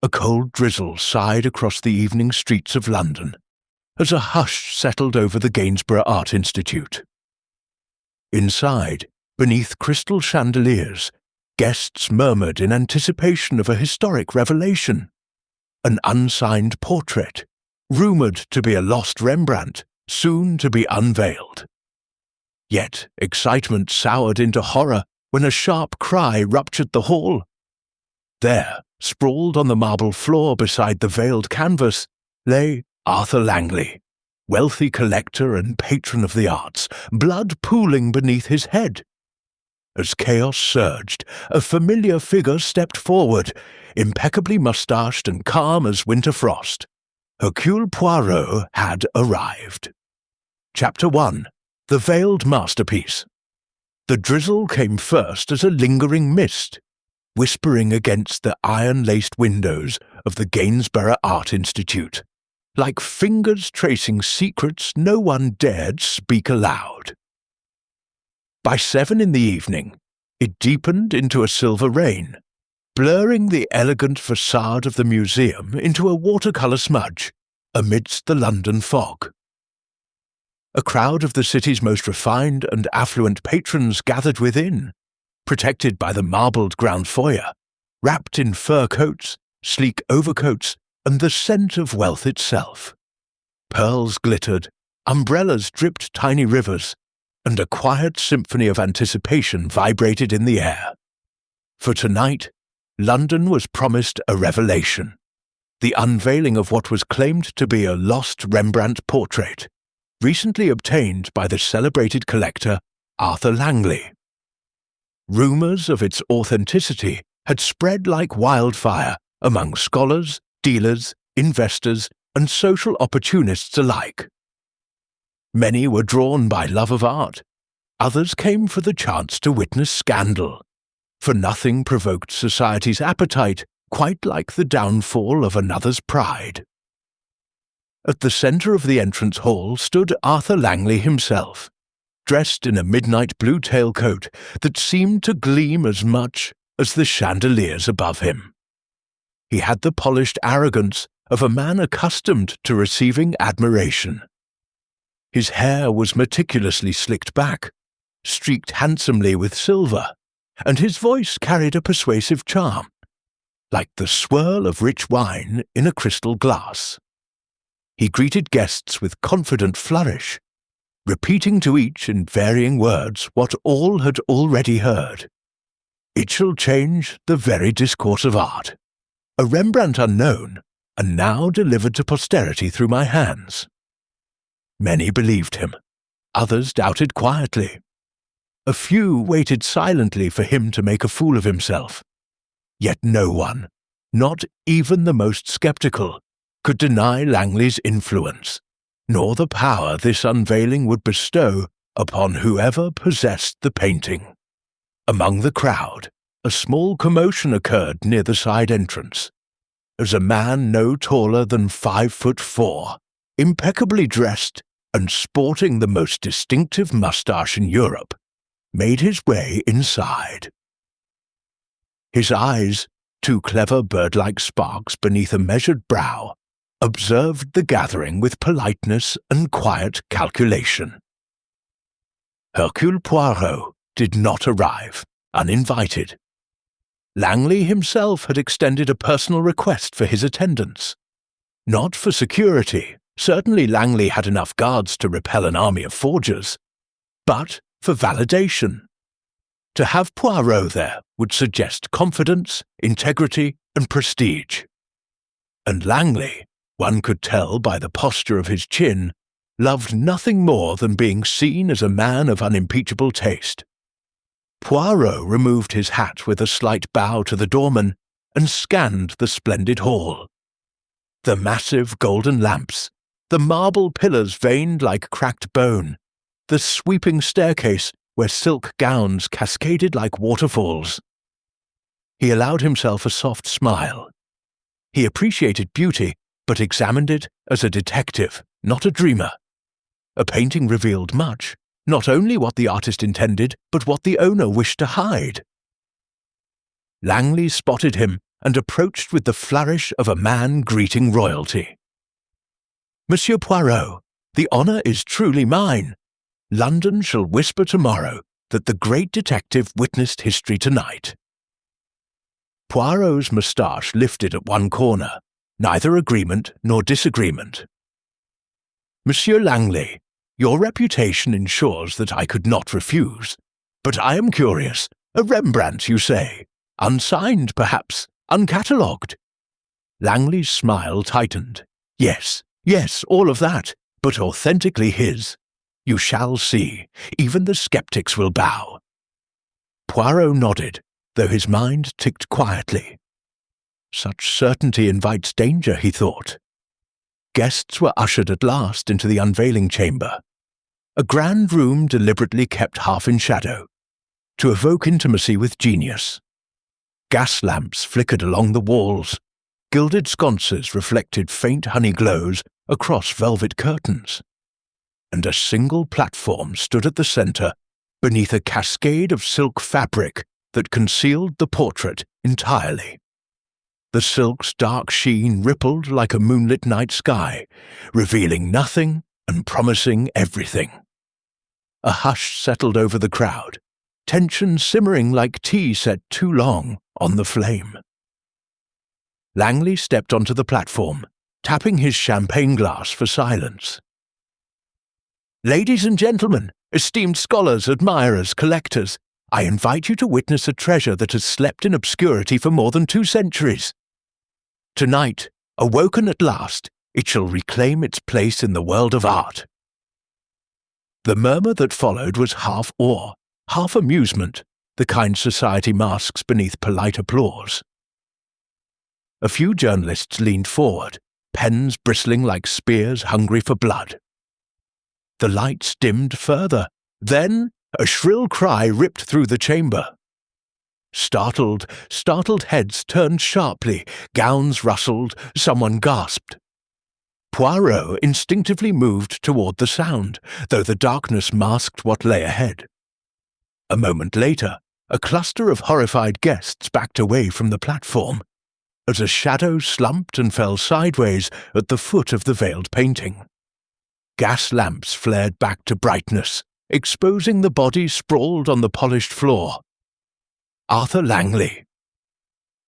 A cold drizzle sighed across the evening streets of London as a hush settled over the Gainsborough Art Institute. Inside, beneath crystal chandeliers, guests murmured in anticipation of a historic revelation. An unsigned portrait, rumoured to be a lost Rembrandt, soon to be unveiled. Yet excitement soured into horror when a sharp cry ruptured the hall. There, sprawled on the marble floor beside the veiled canvas, lay Arthur Langley, wealthy collector and patron of the arts, blood pooling beneath his head. As chaos surged, a familiar figure stepped forward, impeccably moustached and calm as winter frost. Hercule Poirot had arrived. Chapter 1. The Veiled Masterpiece. The drizzle came first as a lingering mist, whispering against the iron-laced windows of the Gainsborough Art Institute, like fingers tracing secrets no one dared speak aloud. By 7 in the evening, it deepened into a silver rain, blurring the elegant facade of the museum into a watercolour smudge amidst the London fog. A crowd of the city's most refined and affluent patrons gathered within, protected by the marbled ground foyer, wrapped in fur coats, sleek overcoats, and the scent of wealth itself. Pearls glittered, umbrellas dripped tiny rivers, and a quiet symphony of anticipation vibrated in the air. For tonight, London was promised a revelation, the unveiling of what was claimed to be a lost Rembrandt portrait, recently obtained by the celebrated collector Arthur Langley. Rumours of its authenticity had spread like wildfire among scholars, dealers, investors, and social opportunists alike. Many were drawn by love of art. Others came for the chance to witness scandal, for nothing provoked society's appetite quite like the downfall of another's pride. At the centre of the entrance hall stood Arthur Langley himself, dressed in a midnight blue tailcoat that seemed to gleam as much as the chandeliers above him. He had the polished arrogance of a man accustomed to receiving admiration. His hair was meticulously slicked back, streaked handsomely with silver, and his voice carried a persuasive charm, like the swirl of rich wine in a crystal glass. He greeted guests with confident flourish, repeating to each in varying words what all had already heard. It shall change the very discourse of art. A Rembrandt unknown, and now delivered to posterity through my hands. Many believed him, others doubted quietly. A few waited silently for him to make a fool of himself. Yet no one, not even the most sceptical, could deny Langley's influence, nor the power this unveiling would bestow upon whoever possessed the painting. Among the crowd, a small commotion occurred near the side entrance, as a man no taller than 5'4", impeccably dressed and sporting the most distinctive moustache in Europe, made his way inside. His eyes, two clever bird-like sparks beneath a measured brow, observed the gathering with politeness and quiet calculation. Hercule Poirot did not arrive, uninvited. Langley himself had extended a personal request for his attendance. Not for security, certainly Langley had enough guards to repel an army of forgers, but for validation. To have Poirot there would suggest confidence, integrity, and prestige. And Langley, one could tell by the posture of his chin, loved nothing more than being seen as a man of unimpeachable taste. Poirot removed his hat with a slight bow to the doorman and scanned the splendid hall. The massive golden lamps, the marble pillars veined like cracked bone, the sweeping staircase where silk gowns cascaded like waterfalls. He allowed himself a soft smile. He appreciated beauty, but examined it as a detective, not a dreamer. A painting revealed much, not only what the artist intended, but what the owner wished to hide. Langley spotted him and approached with the flourish of a man greeting royalty. "Monsieur Poirot, the honour is truly mine. London shall whisper tomorrow that the great detective witnessed history tonight." Poirot's moustache lifted at one corner, neither agreement nor disagreement. "Monsieur Langley, your reputation ensures that I could not refuse. But I am curious. A Rembrandt, you say? Unsigned, perhaps? Uncatalogued?" Langley's smile tightened. Yes, all of that, but authentically his. You shall see. Even the skeptics will bow. Poirot nodded, though his mind ticked quietly. Such certainty invites danger, he thought. Guests were ushered at last into the unveiling chamber. A grand room deliberately kept half in shadow, to evoke intimacy with genius. Gas lamps flickered along the walls. Gilded sconces reflected faint honey glows across velvet curtains. And a single platform stood at the centre, beneath a cascade of silk fabric that concealed the portrait entirely. The silk's dark sheen rippled like a moonlit night sky, revealing nothing and promising everything. A hush settled over the crowd, tension simmering like tea set too long on the flame. Langley stepped onto the platform, tapping his champagne glass for silence. "Ladies and gentlemen, esteemed scholars, admirers, collectors, I invite you to witness a treasure that has slept in obscurity for more than 2 centuries. Tonight, awoken at last, it shall reclaim its place in the world of art." The murmur that followed was half awe, half amusement, the kind society masks beneath polite applause. A few journalists leaned forward, pens bristling like spears hungry for blood. The lights dimmed further. Then a shrill cry ripped through the chamber. Startled heads turned sharply, gowns rustled, someone gasped. Poirot instinctively moved toward the sound, though the darkness masked what lay ahead. A moment later, a cluster of horrified guests backed away from the platform, as a shadow slumped and fell sideways at the foot of the veiled painting. Gas lamps flared back to brightness, exposing the body sprawled on the polished floor. Arthur Langley.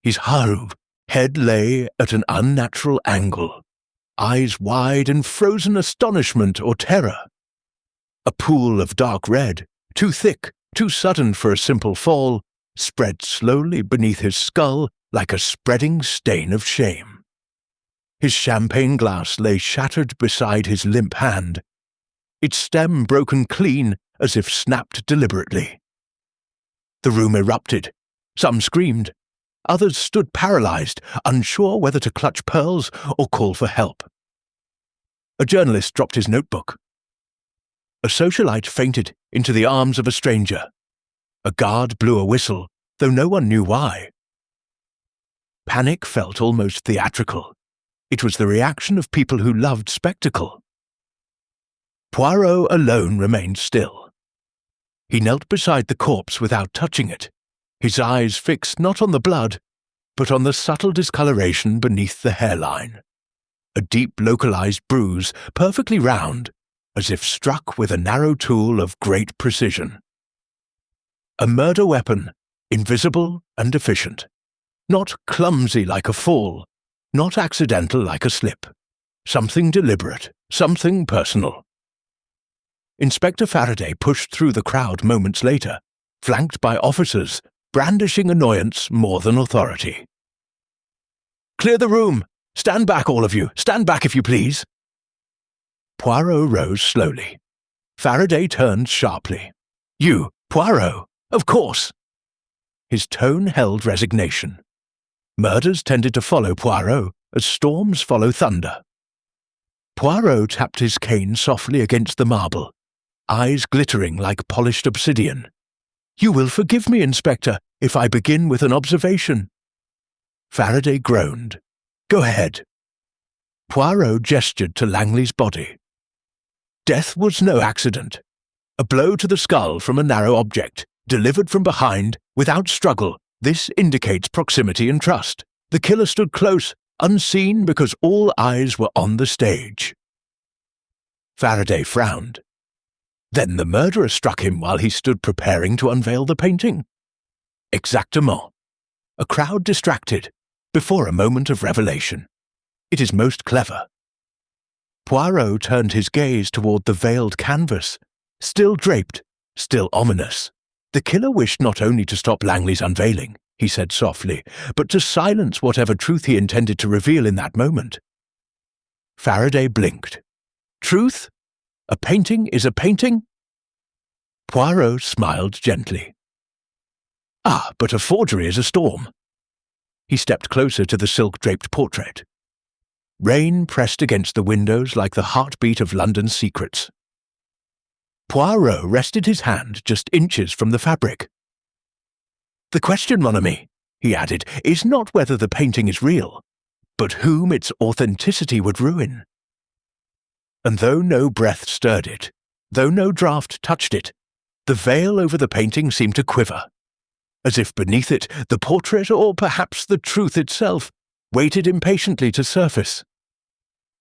His head lay at an unnatural angle, eyes wide in frozen astonishment or terror. A pool of dark red, too thick, too sudden for a simple fall, spread slowly beneath his skull like a spreading stain of shame. His champagne glass lay shattered beside his limp hand, its stem broken clean as if snapped deliberately. The room erupted. Some screamed. Others stood paralyzed, unsure whether to clutch pearls or call for help. A journalist dropped his notebook. A socialite fainted into the arms of a stranger. A guard blew a whistle, though no one knew why. Panic felt almost theatrical. It was the reaction of people who loved spectacle. Poirot alone remained still. He knelt beside the corpse without touching it, his eyes fixed not on the blood, but on the subtle discoloration beneath the hairline. A deep localized bruise, perfectly round, as if struck with a narrow tool of great precision. A murder weapon, invisible and efficient. Not clumsy like a fall, not accidental like a slip. Something deliberate, something personal. Inspector Faraday pushed through the crowd moments later, flanked by officers, brandishing annoyance more than authority. "Clear the room! Stand back, all of you! Stand back, if you please!" Poirot rose slowly. Faraday turned sharply. "You, Poirot? Of course!" His tone held resignation. Murders tended to follow Poirot, as storms follow thunder. Poirot tapped his cane softly against the marble, eyes glittering like polished obsidian. "You will forgive me, Inspector, if I begin with an observation." Faraday groaned. "Go ahead." Poirot gestured to Langley's body. Death was no accident. A blow to the skull from a narrow object, delivered from behind, without struggle. This indicates proximity and trust. The killer stood close, unseen because all eyes were on the stage. Faraday frowned. Then the murderer struck him while he stood preparing to unveil the painting. Exactement. A crowd distracted, before a moment of revelation. It is most clever. Poirot turned his gaze toward the veiled canvas, still draped, still ominous. The killer wished not only to stop Langley's unveiling, he said softly, but to silence whatever truth he intended to reveal in that moment. Faraday blinked. Truth? A painting is a painting? Poirot smiled gently. Ah, but a forgery is a storm. He stepped closer to the silk-draped portrait. Rain pressed against the windows like the heartbeat of London's secrets. Poirot rested his hand just inches from the fabric. The question, mon ami, he added, is not whether the painting is real, but whom its authenticity would ruin. And though no breath stirred it, though no draught touched it, the veil over the painting seemed to quiver, as if beneath it the portrait, or perhaps the truth itself, waited impatiently to surface.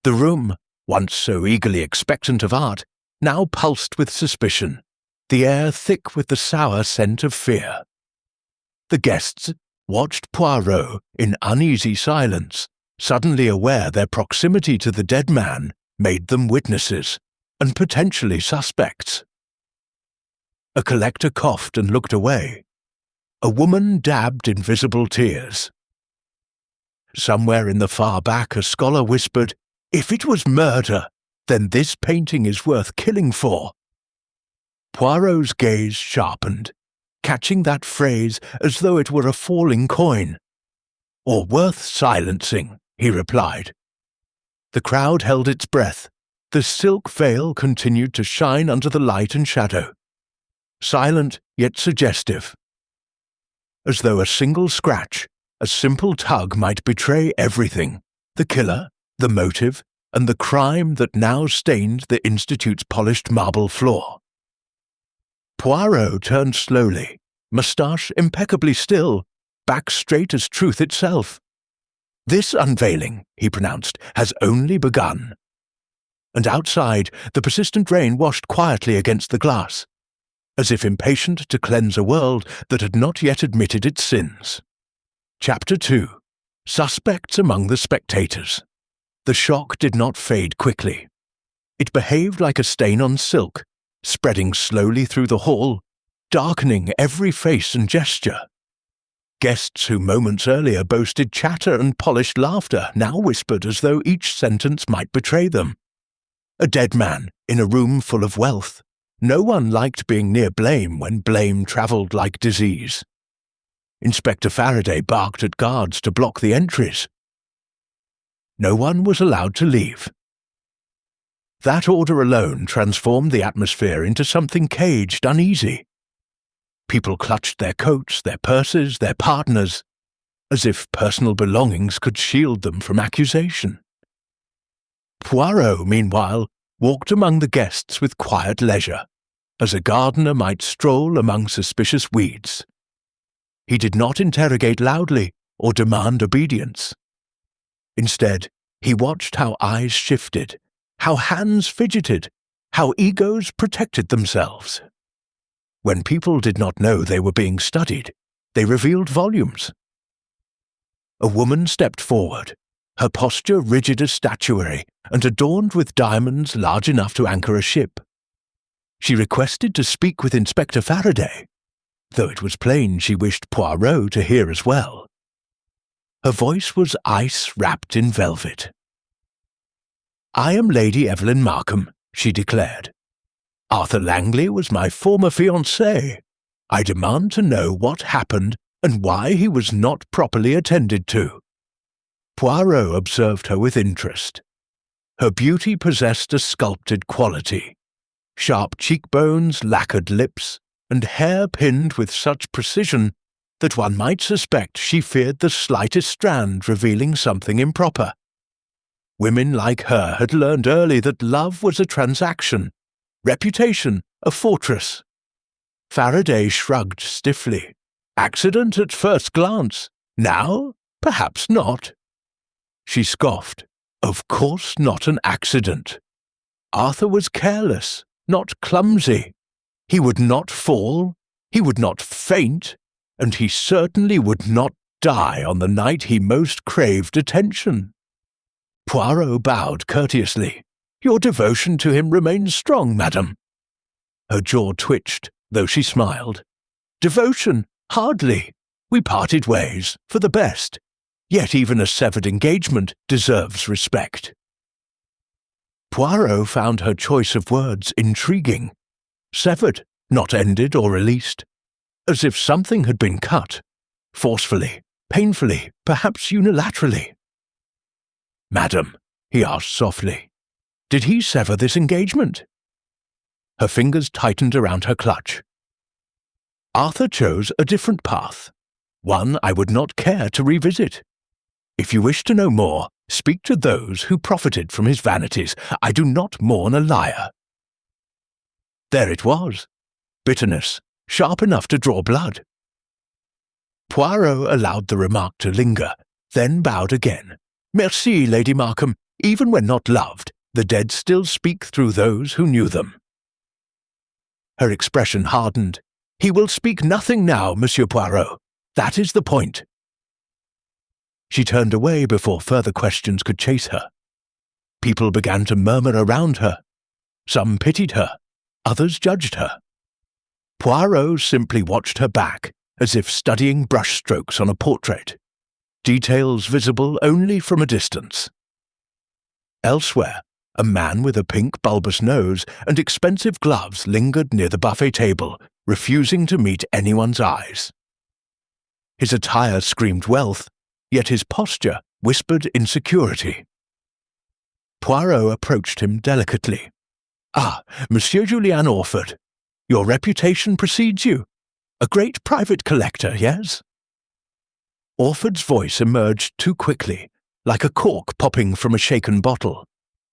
The room, once so eagerly expectant of art, now pulsed with suspicion, the air thick with the sour scent of fear. The guests watched Poirot in uneasy silence, suddenly aware their proximity to the dead man made them witnesses, and potentially suspects. A collector coughed and looked away. A woman dabbed invisible tears. Somewhere in the far back a scholar whispered, "If it was murder, then this painting is worth killing for." Poirot's gaze sharpened, catching that phrase as though it were a falling coin. "Or worth silencing," he replied. The crowd held its breath. The silk veil continued to shine under the light and shadow, silent yet suggestive. As though a single scratch, a simple tug might betray everything, the killer, the motive, and the crime that now stained the Institute's polished marble floor. Poirot turned slowly, moustache impeccably still, back straight as truth itself. "This unveiling," he pronounced, "has only begun." And outside, the persistent rain washed quietly against the glass, as if impatient to cleanse a world that had not yet admitted its sins. Chapter 2. Suspects among the spectators. The shock did not fade quickly. It behaved like a stain on silk, spreading slowly through the hall, darkening every face and gesture. Guests who moments earlier boasted chatter and polished laughter now whispered as though each sentence might betray them. A dead man in a room full of wealth. No one liked being near blame when blame travelled like disease. Inspector Faraday barked at guards to block the entries. No one was allowed to leave. That order alone transformed the atmosphere into something caged, uneasy. People clutched their coats, their purses, their partners, as if personal belongings could shield them from accusation. Poirot, meanwhile, walked among the guests with quiet leisure, as a gardener might stroll among suspicious weeds. He did not interrogate loudly or demand obedience. Instead, he watched how eyes shifted, how hands fidgeted, how egos protected themselves. When people did not know they were being studied, they revealed volumes. A woman stepped forward, her posture rigid as statuary and adorned with diamonds large enough to anchor a ship. She requested to speak with Inspector Faraday, though it was plain she wished Poirot to hear as well. Her voice was ice wrapped in velvet. "I am Lady Evelyn Markham," she declared. "Arthur Langley was my former fiancé. I demand to know what happened and why he was not properly attended to." Poirot observed her with interest. Her beauty possessed a sculpted quality. Sharp cheekbones, lacquered lips, and hair pinned with such precision that one might suspect she feared the slightest strand revealing something improper. Women like her had learned early that love was a transaction, reputation a fortress. Faraday shrugged stiffly. Accident at first glance. Now, Perhaps not. She scoffed. Of course not an accident. Arthur was careless, not clumsy. He would not fall, he would not faint, and he certainly would not die on the night he most craved attention. Poirot bowed courteously. Your devotion to him remains strong, madam. Her jaw twitched, though she smiled. Devotion? Hardly. We parted ways, for the best. Yet even a severed engagement deserves respect. Poirot found her choice of words intriguing. Severed, not ended or released. As if something had been cut. Forcefully, painfully, perhaps unilaterally. Madam, he asked softly, did he sever this engagement? Her fingers tightened around her clutch. Arthur chose a different path, one I would not care to revisit. If you wish to know more, speak to those who profited from his vanities. I do not mourn a liar. There it was. Bitterness, sharp enough to draw blood. Poirot allowed the remark to linger, then bowed again. Merci, Lady Markham. Even when not loved, the dead still speak through those who knew them. Her expression hardened. He will speak nothing now, Monsieur Poirot. That is the point. She turned away before further questions could chase her. People began to murmur around her. Some pitied her, others judged her. Poirot simply watched her back, as if studying brushstrokes on a portrait, details visible only from a distance. Elsewhere, a man with a pink bulbous nose and expensive gloves lingered near the buffet table, refusing to meet anyone's eyes. His attire screamed wealth, yet his posture whispered insecurity. Poirot approached him delicately. Ah, Monsieur Julian Orford, your reputation precedes you. A great private collector, yes? Orford's voice emerged too quickly, like a cork popping from a shaken bottle.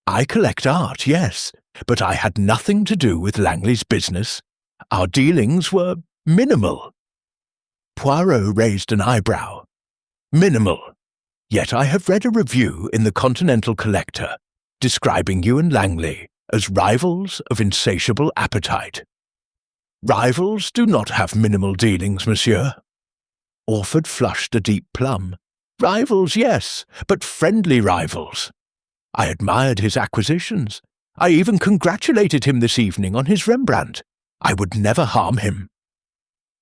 I collect art, yes, but I had nothing to do with Langley's business. Our dealings were minimal. Poirot raised an eyebrow. Minimal. Yet I have read a review in the Continental Collector describing you and Langley as rivals of insatiable appetite. Rivals do not have minimal dealings, monsieur. Orford flushed a deep plum. Rivals, yes, but friendly rivals. I admired his acquisitions. I even congratulated him this evening on his Rembrandt. I would never harm him.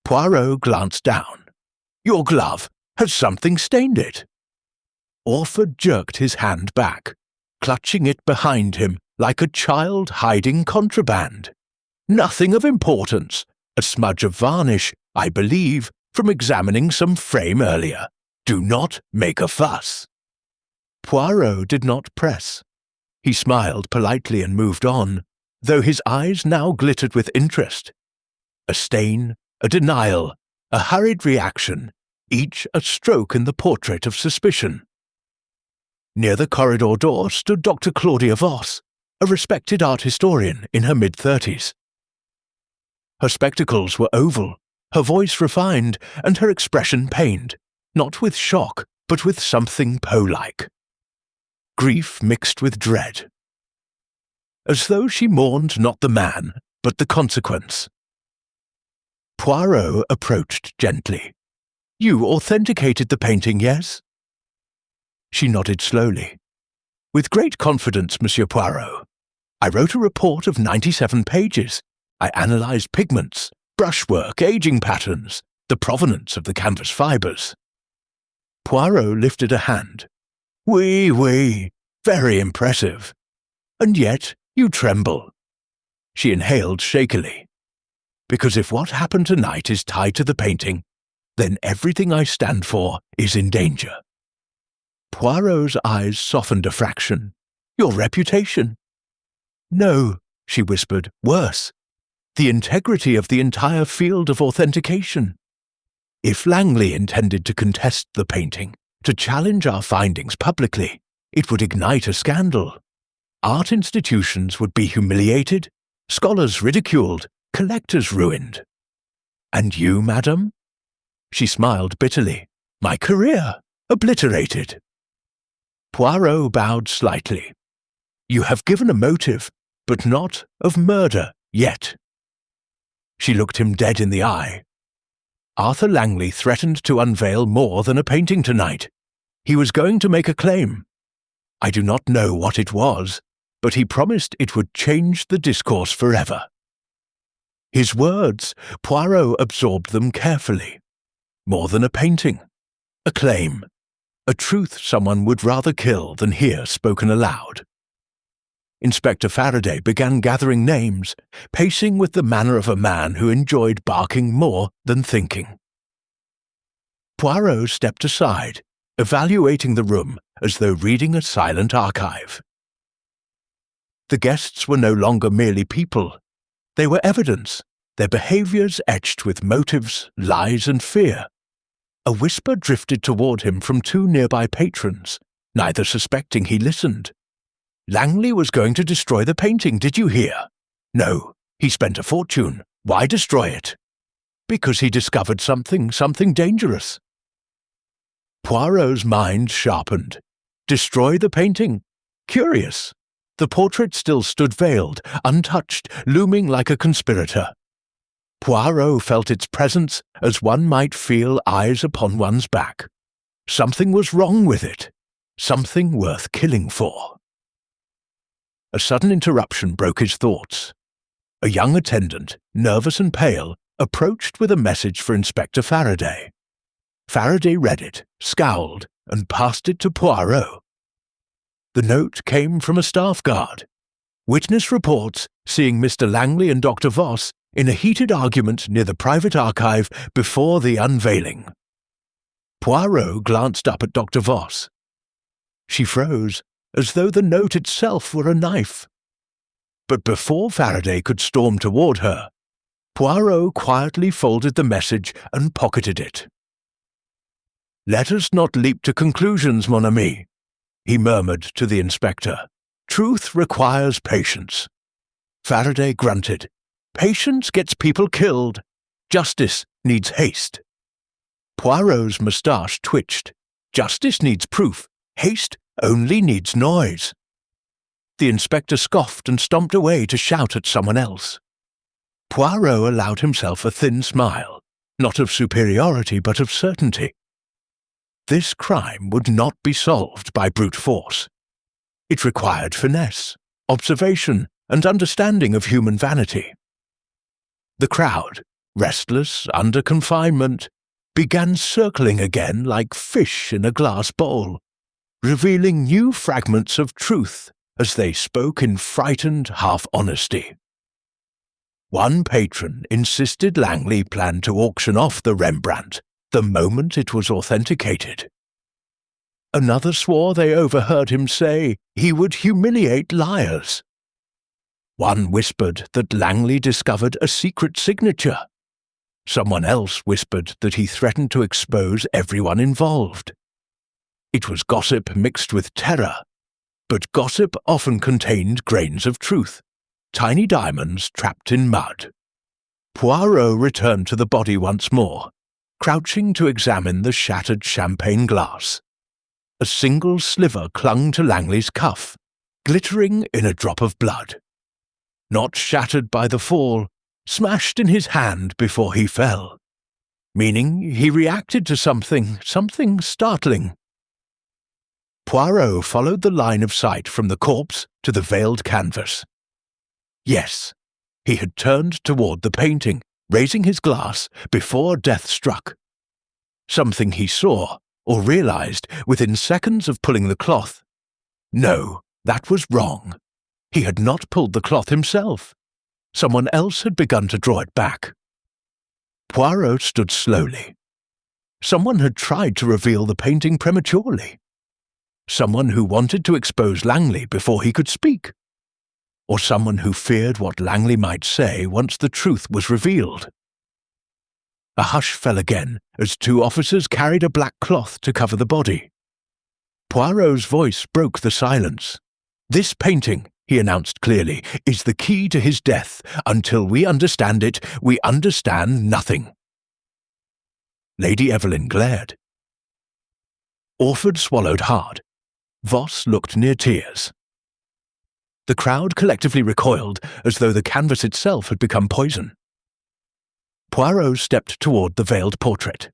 Poirot glanced down. Your glove. Has something stained it? Orford jerked his hand back, clutching it behind him like a child hiding contraband. Nothing of importance. A smudge of varnish, I believe, from examining some frame earlier. Do not make a fuss. Poirot did not press. He smiled politely and moved on, though his eyes now glittered with interest. A stain, a denial, a hurried reaction, each a stroke in the portrait of suspicion. Near the corridor door stood Dr. Claudia Voss, a respected art historian in her mid-30s. Her spectacles were oval, her voice refined, and her expression pained, not with shock, but with something Poe-like. Grief mixed with dread. As though she mourned not the man, but the consequence. Poirot approached gently. You authenticated the painting, yes? She nodded slowly. With great confidence, Monsieur Poirot. I wrote a report of 97 pages. I analysed pigments, brushwork, aging patterns, the provenance of the canvas fibres. Poirot lifted a hand. Oui, very impressive. And yet you tremble. She inhaled shakily. Because if what happened tonight is tied to the painting, then everything I stand for is in danger. Poirot's eyes softened a fraction. Your reputation. No, she whispered, worse. The integrity of the entire field of authentication. If Langley intended to contest the painting, to challenge our findings publicly, it would ignite a scandal. Art institutions would be humiliated, scholars ridiculed, collectors ruined. And you, madam? She smiled bitterly. My career. Obliterated. Poirot bowed slightly. You have given a motive, but not of murder yet. She looked him dead in the eye. Arthur Langley threatened to unveil more than a painting tonight. He was going to make a claim. I do not know what it was, but he promised it would change the discourse forever. His words, Poirot absorbed them carefully. More than a painting. A claim. A truth someone would rather kill than hear spoken aloud. Inspector Faraday began gathering names, pacing with the manner of a man who enjoyed barking more than thinking. Poirot stepped aside, evaluating the room as though reading a silent archive. The guests were no longer merely people. They were evidence, their behaviours etched with motives, lies and fear. A whisper drifted toward him from two nearby patrons, neither suspecting he listened. Langley was going to destroy the painting, did you hear? No, he spent a fortune. Why destroy it? Because he discovered something dangerous. Poirot's mind sharpened. Destroy the painting? Curious. The portrait still stood veiled, untouched, looming like a conspirator. Poirot felt its presence as one might feel eyes upon one's back. Something was wrong with it. Something worth killing for. A sudden interruption broke his thoughts. A young attendant, nervous and pale, approached with a message for Inspector Faraday. Faraday read it, scowled, and passed it to Poirot. The note came from a staff guard. Witness reports seeing Mr. Langley and Dr. Voss in a heated argument near the private archive before the unveiling. Poirot glanced up at Dr. Voss. She froze, as though the note itself were a knife. But before Faraday could storm toward her, Poirot quietly folded the message and pocketed it. "Let us not leap to conclusions, mon ami," he murmured to the inspector. "Truth requires patience." Faraday grunted. "Patience gets people killed. Justice needs haste." Poirot's moustache twitched. Justice needs proof. Haste only needs noise. The inspector scoffed and stomped away to shout at someone else. Poirot allowed himself a thin smile, not of superiority but of certainty. This crime would not be solved by brute force. It required finesse, observation, and understanding of human vanity. The crowd, restless under confinement, began circling again like fish in a glass bowl, revealing new fragments of truth as they spoke in frightened half-honesty. One patron insisted Langley planned to auction off the Rembrandt the moment it was authenticated. Another swore they overheard him say he would humiliate liars. One whispered that Langley discovered a secret signature. Someone else whispered that he threatened to expose everyone involved. It was gossip mixed with terror, but gossip often contained grains of truth, tiny diamonds trapped in mud. Poirot returned to the body once more, crouching to examine the shattered champagne glass. A single sliver clung to Langley's cuff, glittering in a drop of blood. Not shattered by the fall, smashed in his hand before he fell, meaning he reacted to something startling. Poirot followed the line of sight from the corpse to the veiled canvas. Yes, he had turned toward the painting, raising his glass before death struck. Something he saw, or realized, within seconds of pulling the cloth. No, that was wrong. He had not pulled the cloth himself. Someone else had begun to draw it back. Poirot stood slowly. Someone had tried to reveal the painting prematurely. Someone who wanted to expose Langley before he could speak. Or someone who feared what Langley might say once the truth was revealed. A hush fell again as two officers carried a black cloth to cover the body. Poirot's voice broke the silence. "This painting," he announced clearly, "is the key to his death. Until we understand it, we understand nothing." Lady Evelyn glared. Orford swallowed hard. Voss looked near tears. The crowd collectively recoiled as though the canvas itself had become poison. Poirot stepped toward the veiled portrait.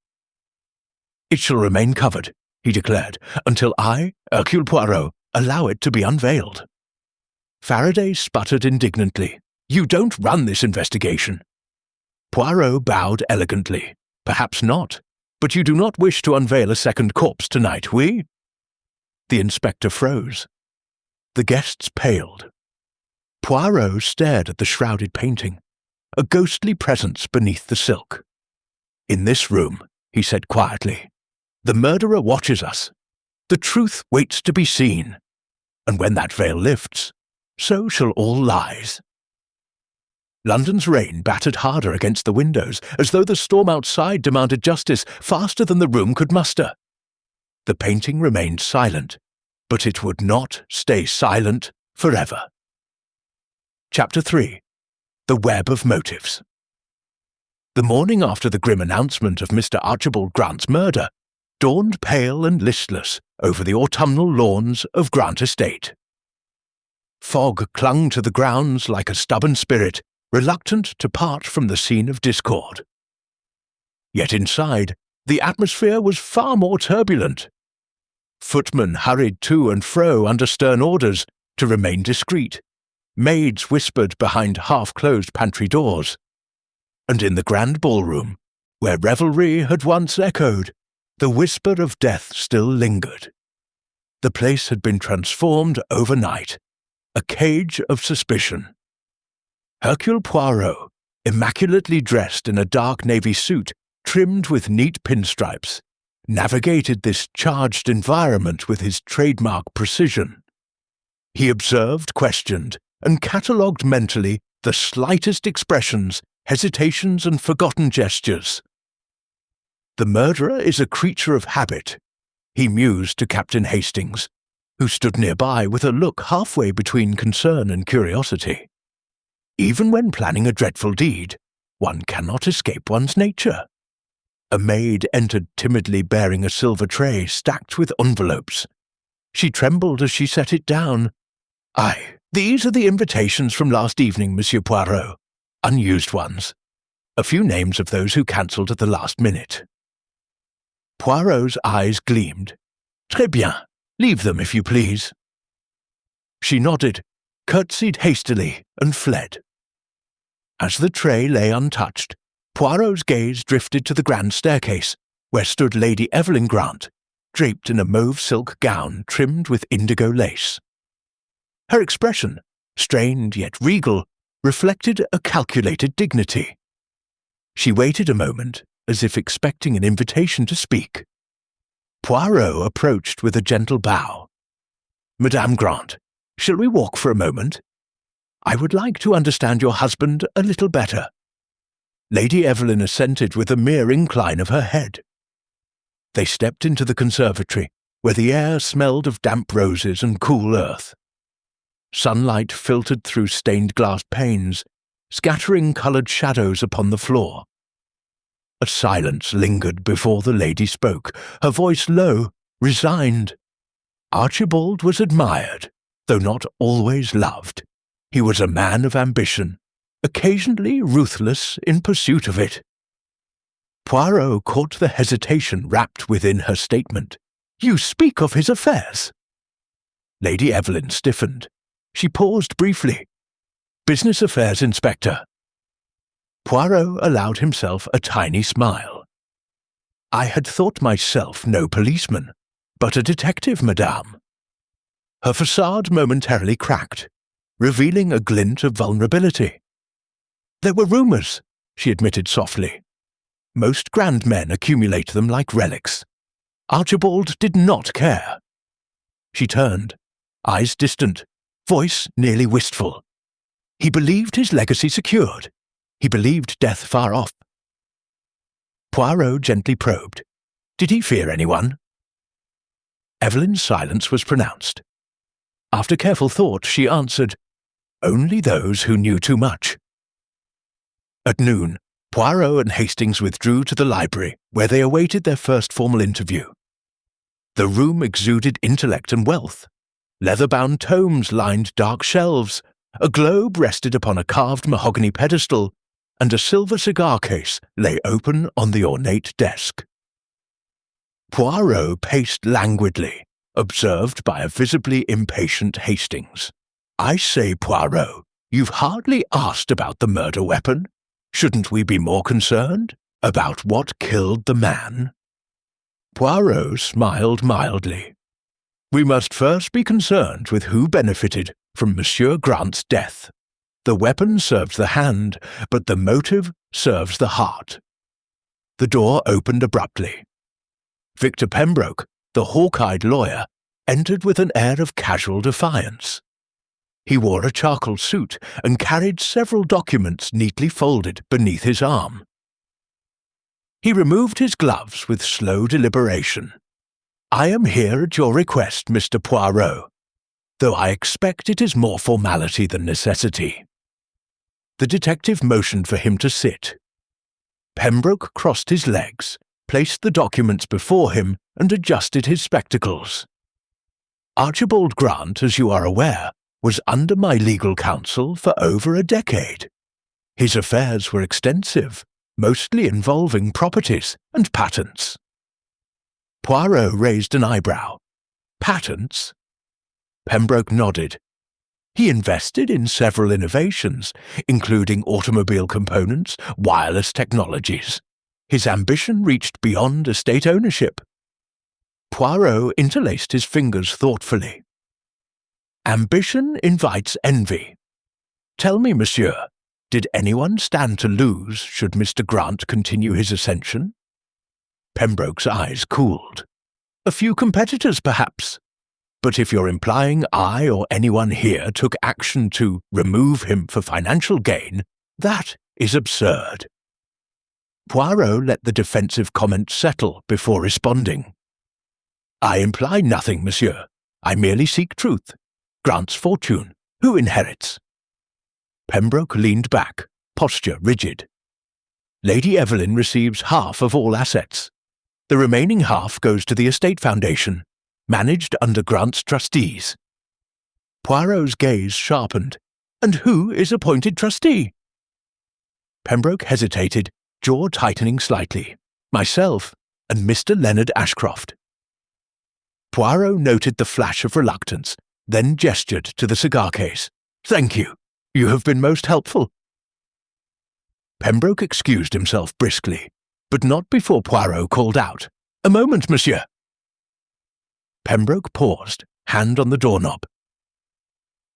"It shall remain covered," he declared, "until I, Hercule Poirot, allow it to be unveiled." Faraday sputtered indignantly. "You don't run this investigation." Poirot bowed elegantly. "Perhaps not, but you do not wish to unveil a second corpse tonight, oui?" The inspector froze. The guests paled. Poirot stared at the shrouded painting, a ghostly presence beneath the silk. "In this room," he said quietly, "the murderer watches us. The truth waits to be seen. And when that veil lifts, so shall all lies." London's rain battered harder against the windows, as though the storm outside demanded justice faster than the room could muster. The painting remained silent, but it would not stay silent forever. Chapter 3. The Web of Motives. The morning after the grim announcement of Mr. Archibald Grant's murder dawned pale and listless over the autumnal lawns of Grant Estate. Fog clung to the grounds like a stubborn spirit, reluctant to part from the scene of discord. Yet inside, the atmosphere was far more turbulent. Footmen hurried to and fro under stern orders to remain discreet. Maids whispered behind half-closed pantry doors. And in the grand ballroom, where revelry had once echoed, the whisper of death still lingered. The place had been transformed overnight, a cage of suspicion. Hercule Poirot, immaculately dressed in a dark navy suit trimmed with neat pinstripes, navigated this charged environment with his trademark precision. He observed, questioned, and catalogued mentally the slightest expressions, hesitations, and forgotten gestures. "The murderer is a creature of habit," he mused to Captain Hastings, who stood nearby with a look halfway between concern and curiosity. "Even when planning a dreadful deed, one cannot escape one's nature." A maid entered timidly bearing a silver tray stacked with envelopes. She trembled as she set it down. "Aye, these are the invitations from last evening, Monsieur Poirot. Unused ones. A few names of those who cancelled at the last minute." Poirot's eyes gleamed. "Très bien. Leave them, if you please." She nodded, curtsied hastily, and fled. As the tray lay untouched, Poirot's gaze drifted to the grand staircase, where stood Lady Evelyn Grant, draped in a mauve silk gown trimmed with indigo lace. Her expression, strained yet regal, reflected a calculated dignity. She waited a moment, as if expecting an invitation to speak. Poirot approached with a gentle bow. "Madame Grant, shall we walk for a moment? I would like to understand your husband a little better." Lady Evelyn assented with a mere incline of her head. They stepped into the conservatory, where the air smelled of damp roses and cool earth. Sunlight filtered through stained glass panes, scattering coloured shadows upon the floor. A silence lingered before the lady spoke, her voice low, resigned. Archibald was admired, though not always loved. He was a man of ambition, occasionally ruthless in pursuit of it. Poirot caught the hesitation wrapped within her statement. "You speak of his affairs." Lady Evelyn stiffened. She paused briefly. "Business affairs, Inspector." Poirot allowed himself a tiny smile. "I had thought myself no policeman, but a detective, madame." Her facade momentarily cracked, revealing a glint of vulnerability. "There were rumours," she admitted softly. "Most grand men accumulate them like relics. Archibald did not care." She turned, eyes distant, voice nearly wistful. "He believed his legacy secured. He believed death far off." Poirot gently probed. "Did he fear anyone?" Evelyn's silence was pronounced. After careful thought, she answered, "Only those who knew too much." At noon, Poirot and Hastings withdrew to the library, where they awaited their first formal interview. The room exuded intellect and wealth. Leather-bound tomes lined dark shelves, a globe rested upon a carved mahogany pedestal, and a silver cigar case lay open on the ornate desk. Poirot paced languidly, observed by a visibly impatient Hastings. "I say, Poirot, you've hardly asked about the murder weapon. Shouldn't we be more concerned about what killed the man?" Poirot smiled mildly. "We must first be concerned with who benefited from Monsieur Grant's death. The weapon serves the hand, but the motive serves the heart." The door opened abruptly. Victor Pembroke, the hawk-eyed lawyer, entered with an air of casual defiance. He wore a charcoal suit and carried several documents neatly folded beneath his arm. He removed his gloves with slow deliberation. "I am here at your request, Mr. Poirot, though I expect it is more formality than necessity." The detective motioned for him to sit. Pembroke crossed his legs, placed the documents before him, and adjusted his spectacles. "Archibald Grant, as you are aware, was under my legal counsel for over a decade. His affairs were extensive, mostly involving properties and patents." Poirot raised an eyebrow. "Patents?" Pembroke nodded. "He invested in several innovations, including automobile components, wireless technologies. His ambition reached beyond estate ownership." Poirot interlaced his fingers thoughtfully. "Ambition invites envy. Tell me, monsieur, did anyone stand to lose should Mr. Grant continue his ascension?" Pembroke's eyes cooled. "A few competitors, perhaps. But if you're implying I or anyone here took action to remove him for financial gain, that is absurd." Poirot let the defensive comment settle before responding. "I imply nothing, monsieur. I merely seek truth. Grant's fortune. Who inherits?" Pembroke leaned back, posture rigid. "Lady Evelyn receives half of all assets. The remaining half goes to the estate foundation, managed under Grant's trustees." Poirot's gaze sharpened. "And who is appointed trustee?" Pembroke hesitated, jaw tightening slightly. "Myself and Mr. Leonard Ashcroft." Poirot noted the flash of reluctance, then gestured to the cigar case. "Thank you. You have been most helpful." Pembroke excused himself briskly, but not before Poirot called out, "A moment, monsieur." Pembroke paused, hand on the doorknob.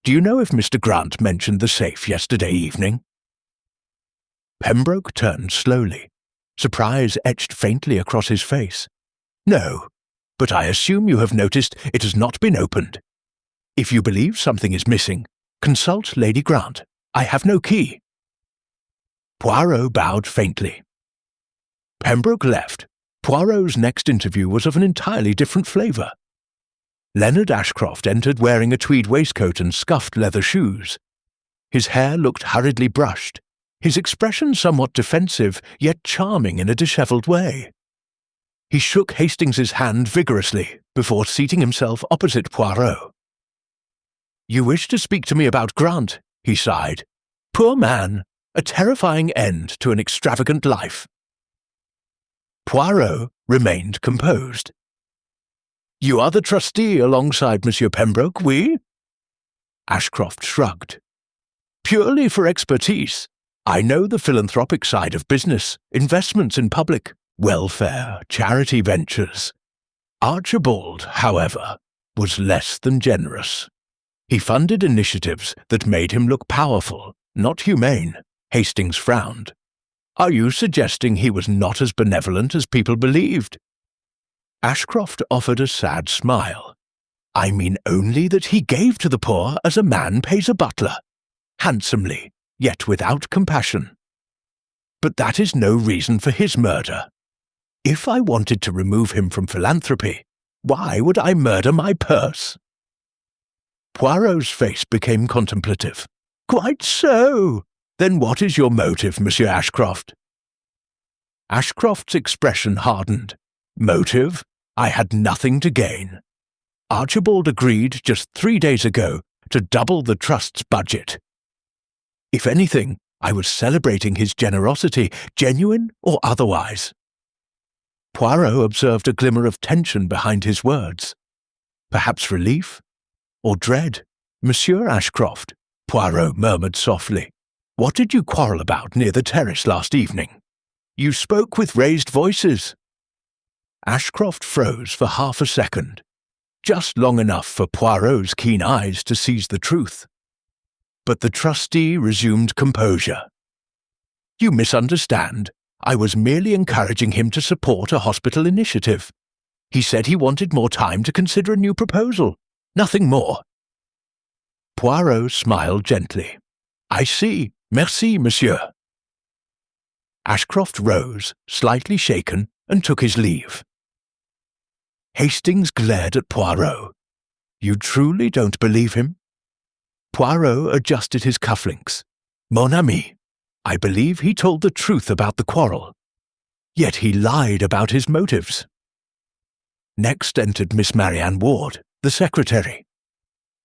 "Do you know if Mr. Grant mentioned the safe yesterday evening?" Pembroke turned slowly. Surprise etched faintly across his face. "No, but I assume you have noticed it has not been opened. If you believe something is missing, consult Lady Grant. I have no key." Poirot bowed faintly. Pembroke left. Poirot's next interview was of an entirely different flavour. Leonard Ashcroft entered wearing a tweed waistcoat and scuffed leather shoes. His hair looked hurriedly brushed, his expression somewhat defensive, yet charming in a dishevelled way. He shook Hastings's hand vigorously before seating himself opposite Poirot. "You wish to speak to me about Grant," he sighed. "Poor man, a terrifying end to an extravagant life." Poirot remained composed. "You are the trustee alongside Monsieur Pembroke, oui?" Ashcroft shrugged. "Purely for expertise. I know the philanthropic side of business, investments in public, welfare, charity ventures. Archibald, however, was less than generous. He funded initiatives that made him look powerful, not humane." Hastings frowned. "Are you suggesting he was not as benevolent as people believed?" Ashcroft offered a sad smile. "I mean only that he gave to the poor as a man pays a butler, handsomely, yet without compassion. But that is no reason for his murder. If I wanted to remove him from philanthropy, why would I murder my purse?" Poirot's face became contemplative. "Quite so. Then what is your motive, Monsieur Ashcroft?" Ashcroft's expression hardened. "Motive? I had nothing to gain. Archibald agreed just 3 days ago to double the trust's budget. If anything, I was celebrating his generosity, genuine or otherwise. Poirot observed a glimmer of tension behind his words. Perhaps relief? Or dread? Monsieur Ashcroft, Poirot murmured softly. What did you quarrel about near the terrace last evening? You spoke with raised voices. Ashcroft froze for half a second, just long enough for Poirot's keen eyes to seize the truth. But the trustee resumed composure. You misunderstand. I was merely encouraging him to support a hospital initiative. He said he wanted more time to consider a new proposal. Nothing more. Poirot smiled gently. I see. Merci, monsieur. Ashcroft rose, slightly shaken, and took his leave. Hastings glared at Poirot. You truly don't believe him? Poirot adjusted his cufflinks. Mon ami, I believe he told the truth about the quarrel. Yet he lied about his motives. Next entered Miss Marianne Ward, the secretary.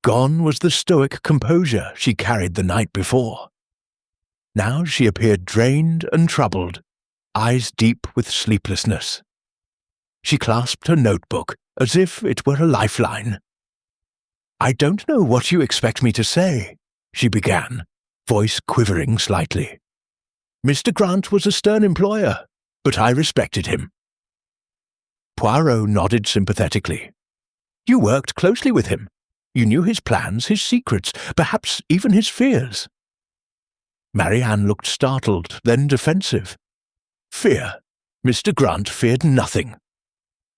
Gone was the stoic composure she carried the night before. Now she appeared drained and troubled, eyes deep with sleeplessness. She clasped her notebook as if it were a lifeline. I don't know what you expect me to say, she began, voice quivering slightly. Mr. Grant was a stern employer, but I respected him. Poirot nodded sympathetically. You worked closely with him. You knew his plans, his secrets, perhaps even his fears. Marianne looked startled, then defensive. Fear? Mr. Grant feared nothing.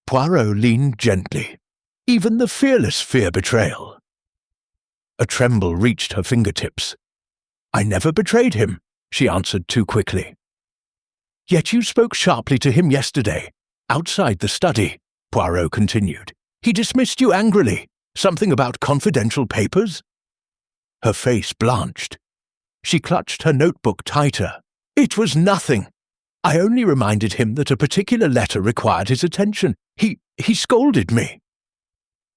Poirot leaned gently. Even the fearless fear betrayal. A tremble reached her fingertips. I never betrayed him, she answered too quickly. Yet you spoke sharply to him yesterday, outside the study, Poirot continued. He dismissed you angrily. Something about confidential papers? Her face blanched. She clutched her notebook tighter. It was nothing. I only reminded him that a particular letter required his attention. He scolded me.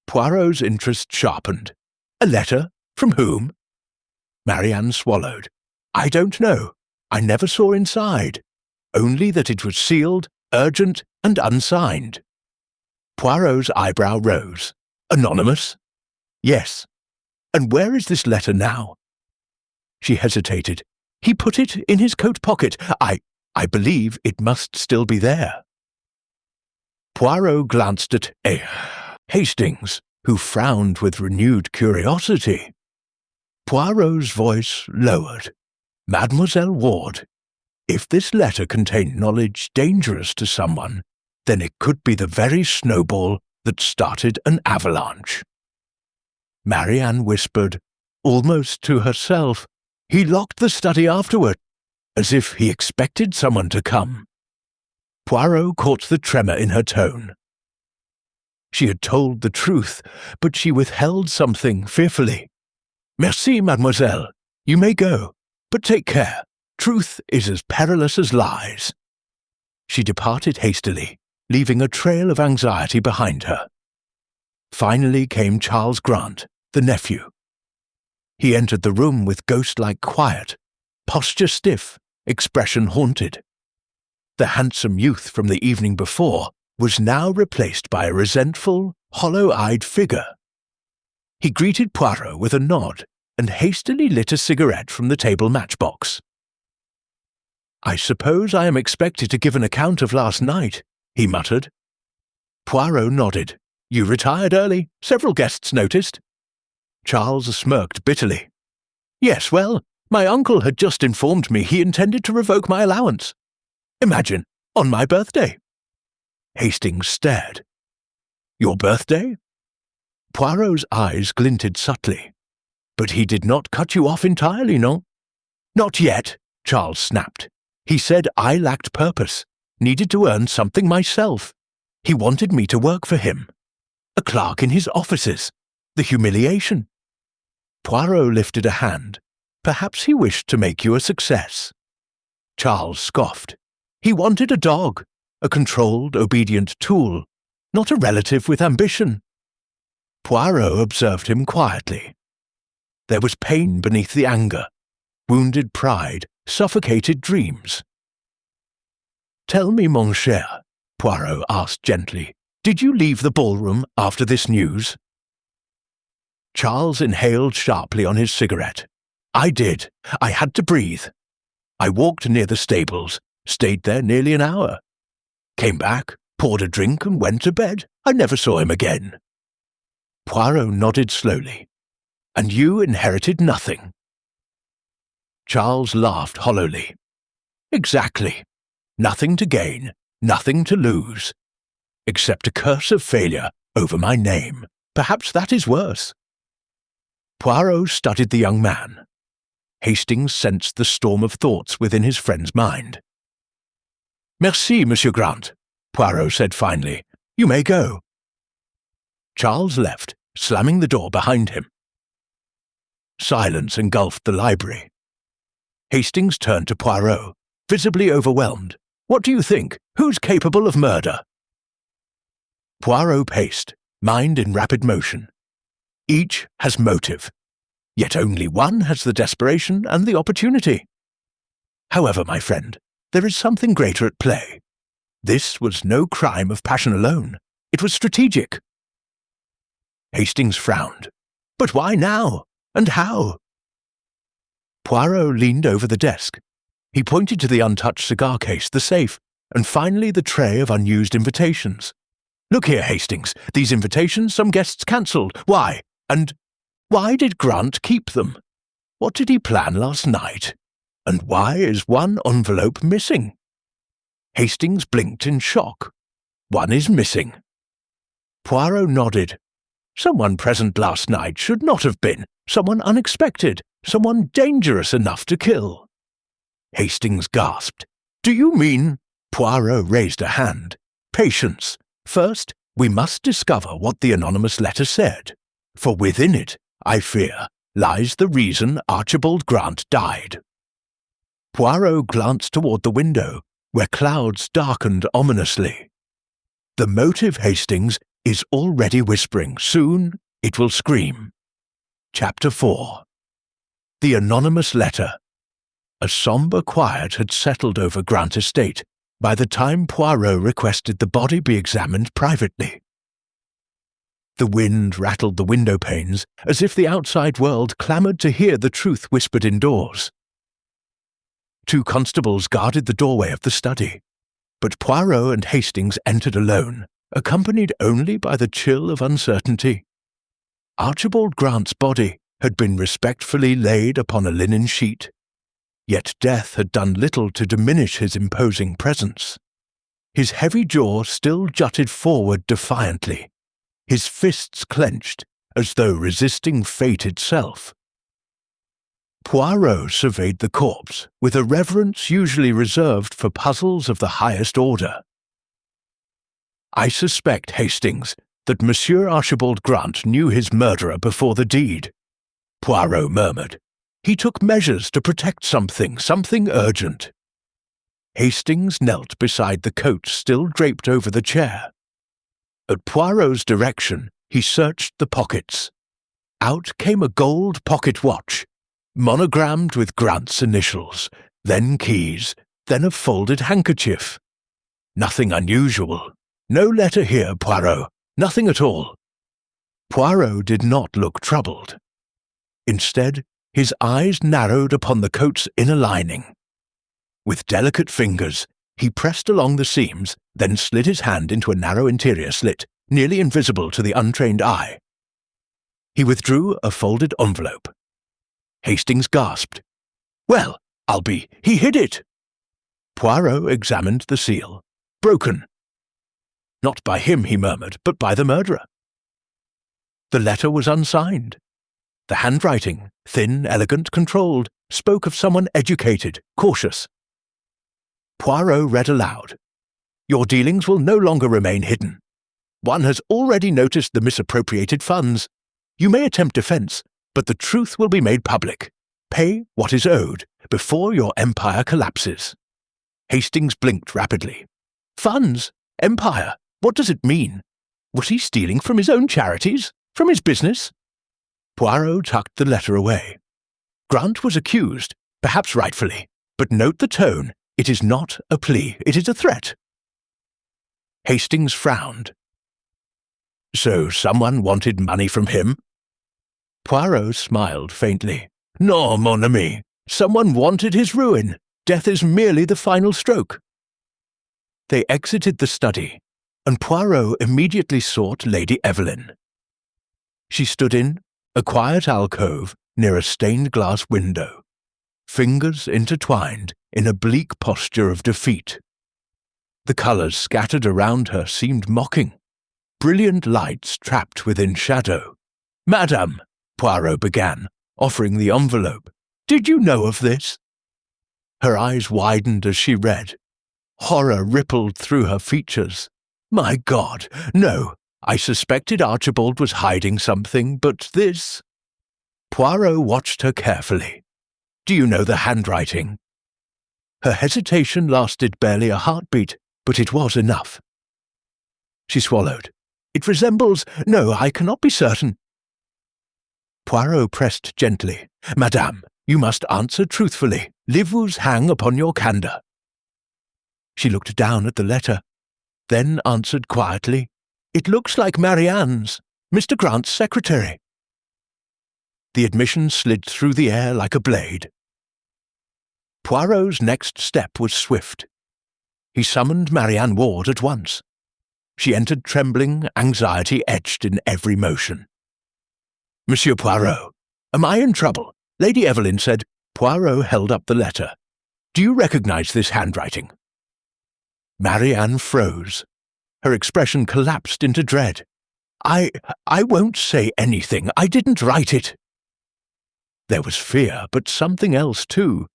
Poirot's interest sharpened. A letter? From whom? Marianne swallowed. I don't know. I never saw inside. Only that it was sealed, urgent, and unsigned. Poirot's eyebrow rose. Anonymous? Yes. And where is this letter now? She hesitated. He put it in his coat pocket. I believe it must still be there. Poirot glanced at Hastings, who frowned with renewed curiosity. Poirot's voice lowered. Mademoiselle Ward, if this letter contained knowledge dangerous to someone, then it could be the very snowball that started an avalanche. Marianne whispered, almost to herself, he locked the study afterward, as if he expected someone to come. Poirot caught the tremor in her tone. She had told the truth, but she withheld something fearfully. Merci, mademoiselle. You may go, but take care. Truth is as perilous as lies. She departed hastily, leaving a trail of anxiety behind her. Finally came Charles Grant, the nephew. He entered the room with ghost-like quiet, posture stiff, expression haunted. The handsome youth from the evening before was now replaced by a resentful, hollow-eyed figure. He greeted Poirot with a nod and hastily lit a cigarette from the table matchbox. I suppose I am expected to give an account of last night, he muttered. Poirot nodded. You retired early, several guests noticed. Charles smirked bitterly. Yes, well, my uncle had just informed me he intended to revoke my allowance. Imagine, on my birthday. Hastings stared. Your birthday? Poirot's eyes glinted subtly. But he did not cut you off entirely, no? Not yet, Charles snapped. He said I lacked purpose, needed to earn something myself. He wanted me to work for him. A clerk in his offices. The humiliation. Poirot lifted a hand. Perhaps he wished to make you a success. Charles scoffed. He wanted a dog, a controlled, obedient tool, not a relative with ambition. Poirot observed him quietly. There was pain beneath the anger, wounded pride, suffocated dreams. "Tell me, mon cher," Poirot asked gently, "did you leave the ballroom after this news?" Charles inhaled sharply on his cigarette. "I did. I had to breathe. I walked near the stables, stayed there nearly an hour. Came back, poured a drink and went to bed. I never saw him again." Poirot nodded slowly. "And you inherited nothing?" Charles laughed hollowly. "Exactly. Nothing to gain, nothing to lose. Except a curse of failure over my name. Perhaps that is worse." Poirot studied the young man. Hastings sensed the storm of thoughts within his friend's mind. "Merci, Monsieur Grant," Poirot said finally. "You may go." Charles left, slamming the door behind him. Silence engulfed the library. Hastings turned to Poirot, visibly overwhelmed. "What do you think? Who's capable of murder?" Poirot paced, mind in rapid motion. "Each has motive, yet only one has the desperation and the opportunity. However, my friend, there is something greater at play. This was no crime of passion alone. It was strategic." Hastings frowned. "But why now? And how?" Poirot leaned over the desk. He pointed to the untouched cigar case, the safe, and finally the tray of unused invitations. "Look here, Hastings, these invitations, some guests cancelled. Why? And why did Grant keep them? What did he plan last night? And why is one envelope missing?" Hastings blinked in shock. "One is missing." Poirot nodded. "Someone present last night should not have been. Someone unexpected. Someone dangerous enough to kill." Hastings gasped. "Do you mean—" Poirot raised a hand. "Patience. First, we must discover what the anonymous letter said, for within it, I fear, lies the reason Archibald Grant died." Poirot glanced toward the window, where clouds darkened ominously. "The motive, Hastings, is already whispering. Soon it will scream." Chapter 4. The anonymous letter. A sombre quiet had settled over Grant Estate by the time Poirot requested the body be examined privately. The wind rattled the window panes as if the outside world clamoured to hear the truth whispered indoors. 2 constables guarded the doorway of the study, but Poirot and Hastings entered alone, accompanied only by the chill of uncertainty. Archibald Grant's body had been respectfully laid upon a linen sheet, yet death had done little to diminish his imposing presence. His heavy jaw still jutted forward defiantly, his fists clenched as though resisting fate itself. Poirot surveyed the corpse with a reverence usually reserved for puzzles of the highest order. "I suspect, Hastings, that Monsieur Archibald Grant knew his murderer before the deed," Poirot murmured. "He took measures to protect something urgent." Hastings knelt beside the coat still draped over the chair. At Poirot's direction, he searched the pockets. Out came a gold pocket watch, monogrammed with Grant's initials, then keys, then a folded handkerchief. Nothing unusual. No letter here, Poirot. Nothing at all. Poirot did not look troubled. Instead, his eyes narrowed upon the coat's inner lining. With delicate fingers, he pressed along the seams, then slid his hand into a narrow interior slit, nearly invisible to the untrained eye. He withdrew a folded envelope. Hastings gasped. "Well, he hid it!" Poirot examined the seal. Broken. Not by him, he murmured, but by the murderer. The letter was unsigned. The handwriting, thin, elegant, controlled, spoke of someone educated, cautious. Poirot read aloud. "Your dealings will no longer remain hidden. One has already noticed the misappropriated funds. You may attempt defense, but the truth will be made public. Pay what is owed before your empire collapses." Hastings blinked rapidly. "Funds? Empire? What does it mean? Was he stealing from his own charities? From his business? Poirot tucked the letter away. Grant was accused, perhaps rightfully, but note the tone. It is not a plea, it is a threat. Hastings frowned. So someone wanted money from him? Poirot smiled faintly. No, mon ami. Someone wanted his ruin. Death is merely the final stroke. They exited the study, and Poirot immediately sought Lady Evelyn. She stood in a quiet alcove near a stained-glass window, fingers intertwined in a bleak posture of defeat. The colours scattered around her seemed mocking, brilliant lights trapped within shadow. "Madame," Poirot began, offering the envelope, "did you know of this?" Her eyes widened as she read. Horror rippled through her features. My God, no! I suspected Archibald was hiding something, but this... Poirot watched her carefully. Do you know the handwriting? Her hesitation lasted barely a heartbeat, but it was enough. She swallowed. It resembles... No, I cannot be certain. Poirot pressed gently. Madame, you must answer truthfully. Les vous hang upon your candour. She looked down at the letter, then answered quietly, It looks like Marianne's, Mr. Grant's secretary. The admission slid through the air like a blade. Poirot's next step was swift. He summoned Marianne Ward at once. She entered trembling, anxiety etched in every motion. Monsieur Poirot, am I in trouble? Lady Evelyn said. Poirot held up the letter. Do you recognize this handwriting? Marianne froze. Her expression collapsed into dread. I won't say anything. I didn't write it. There was fear, but something else too.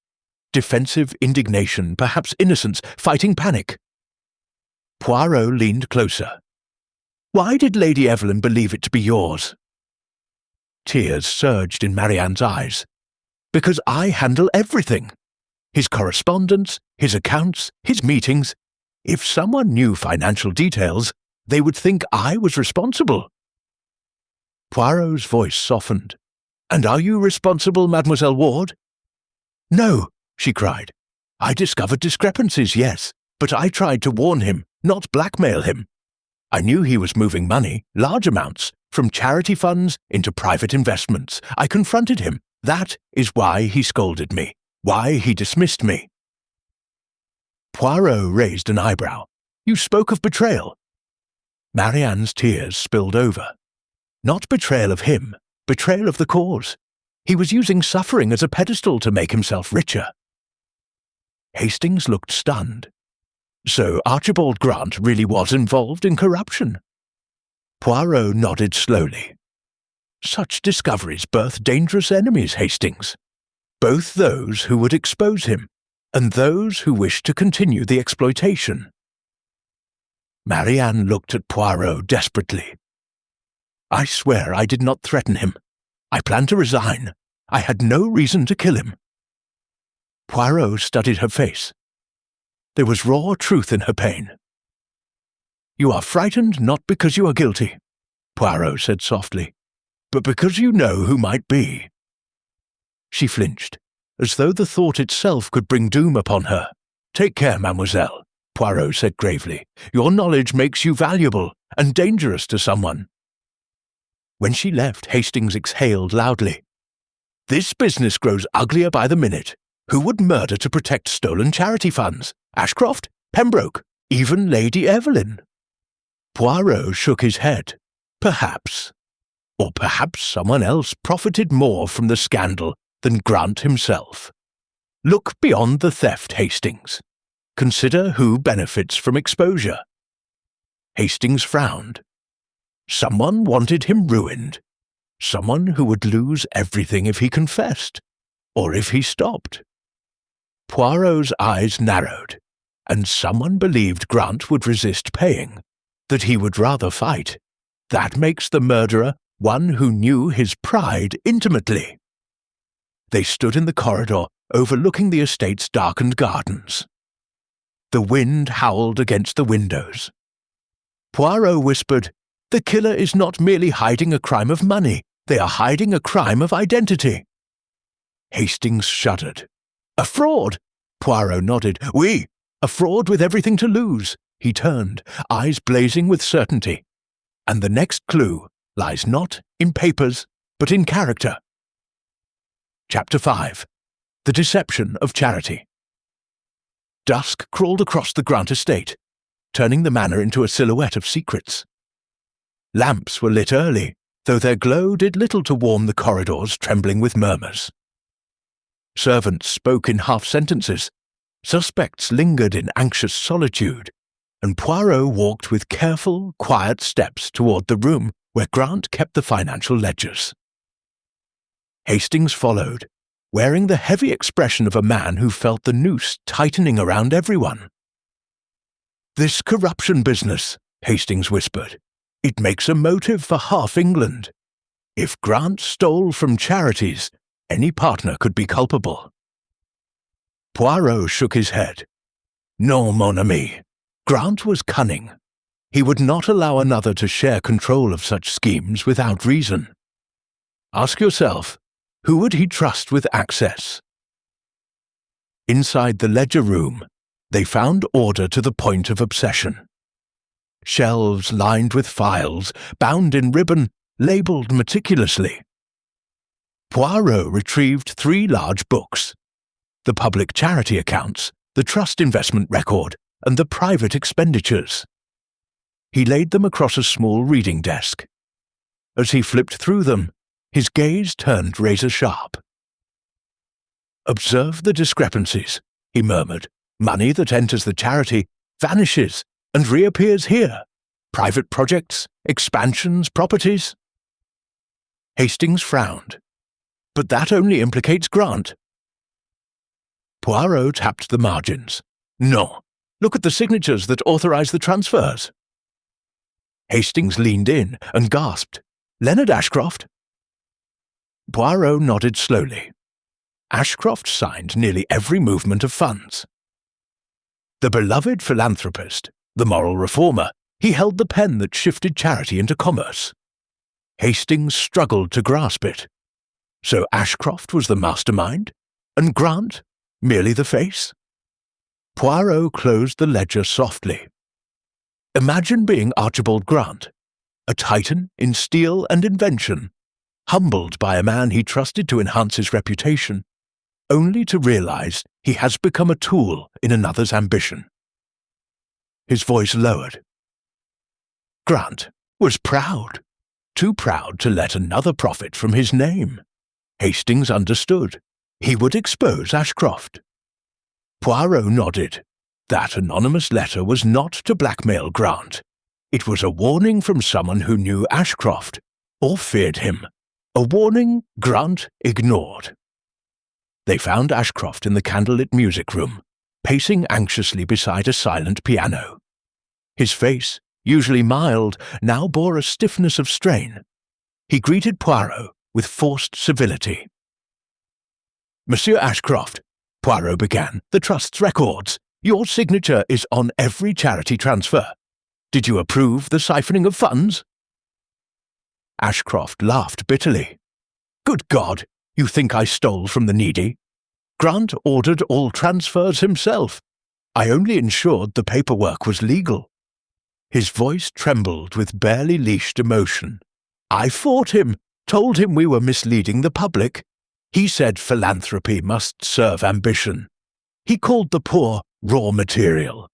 Defensive indignation, perhaps innocence, fighting panic. Poirot leaned closer. Why did Lady Evelyn believe it to be yours? Tears surged in Marianne's eyes. Because I handle everything. His correspondence, his accounts, his meetings. If someone knew financial details, they would think I was responsible. Poirot's voice softened. And are you responsible, Mademoiselle Ward? No, she cried. I discovered discrepancies, yes, but I tried to warn him, not blackmail him. I knew he was moving money, large amounts, from charity funds into private investments. I confronted him. That is why he scolded me, why he dismissed me. Poirot raised an eyebrow. You spoke of betrayal. Marianne's tears spilled over. Not betrayal of him, betrayal of the cause. He was using suffering as a pedestal to make himself richer. Hastings looked stunned. So Archibald Grant really was involved in corruption? Poirot nodded slowly. Such discoveries birth dangerous enemies, Hastings. Both those who would expose him, and those who wish to continue the exploitation. Marianne looked at Poirot desperately. I swear I did not threaten him. I planned to resign. I had no reason to kill him. Poirot studied her face. There was raw truth in her pain. You are frightened not because you are guilty, Poirot said softly, but because you know who might be. She flinched, as though the thought itself could bring doom upon her. Take care, mademoiselle, Poirot said gravely. Your knowledge makes you valuable and dangerous to someone. When she left, Hastings exhaled loudly. This business grows uglier by the minute. Who would murder to protect stolen charity funds? Ashcroft? Pembroke? Even Lady Evelyn? Poirot shook his head. Perhaps. Or perhaps someone else profited more from the scandal than Grant himself. Look beyond the theft, Hastings. Consider who benefits from exposure. Hastings frowned. Someone wanted him ruined. Someone who would lose everything if he confessed, or if he stopped. Poirot's eyes narrowed, and someone believed Grant would resist paying, that he would rather fight. That makes the murderer one who knew his pride intimately. They stood in the corridor overlooking the estate's darkened gardens. The wind howled against the windows. Poirot whispered, The killer is not merely hiding a crime of money, they are hiding a crime of identity." Hastings shuddered. "A fraud!" Poirot nodded. "Oui, a fraud with everything to lose." He turned, eyes blazing with certainty. "And the next clue lies not in papers, but in character." Chapter 5. The Deception of Charity. Dusk crawled across the Grant estate, turning the manor into a silhouette of secrets. Lamps were lit early, though their glow did little to warm the corridors trembling with murmurs. Servants spoke in half-sentences, suspects lingered in anxious solitude, and Poirot walked with careful, quiet steps toward the room where Grant kept the financial ledgers. Hastings followed, wearing the heavy expression of a man who felt the noose tightening around everyone. "This corruption business," Hastings whispered, "it makes a motive for half England. If Grant stole from charities, any partner could be culpable." Poirot shook his head. "Non, mon ami. Grant was cunning. He would not allow another to share control of such schemes without reason. Ask yourself, who would he trust with access?" Inside the ledger room, they found order to the point of obsession. Shelves lined with files, bound in ribbon, labelled meticulously. Poirot retrieved 3 large books: the public charity accounts, the trust investment record, and the private expenditures. He laid them across a small reading desk. As he flipped through them, his gaze turned razor-sharp. "Observe the discrepancies," he murmured. "Money that enters the charity vanishes and reappears here. Private projects, expansions, properties." Hastings frowned. "But that only implicates Grant." Poirot tapped the margins. "No, look at the signatures that authorize the transfers." Hastings leaned in and gasped. "Leonard Ashcroft?" Poirot nodded slowly. Ashcroft signed nearly every movement of funds. The beloved philanthropist, the moral reformer, he held the pen that shifted charity into commerce. Hastings struggled to grasp it. So Ashcroft was the mastermind, and Grant merely the face? Poirot closed the ledger softly. Imagine being Archibald Grant, a titan in steel and invention, humbled by a man he trusted to enhance his reputation, only to realize he has become a tool in another's ambition. His voice lowered. Grant was proud, too proud to let another profit from his name. Hastings understood. He would expose Ashcroft. Poirot nodded. That anonymous letter was not to blackmail Grant. It was a warning from someone who knew Ashcroft, or feared him. A warning Grant ignored. They found Ashcroft in the candlelit music room, pacing anxiously beside a silent piano. His face, usually mild, now bore a stiffness of strain. He greeted Poirot with forced civility. "Monsieur Ashcroft," Poirot began, "the Trust's records. Your signature is on every charity transfer. Did you approve the siphoning of funds?" Ashcroft laughed bitterly. "Good God, you think I stole from the needy? Grant ordered all transfers himself. I only ensured the paperwork was legal." His voice trembled with barely leashed emotion. "I fought him, told him we were misleading the public. He said philanthropy must serve ambition. He called the poor raw material."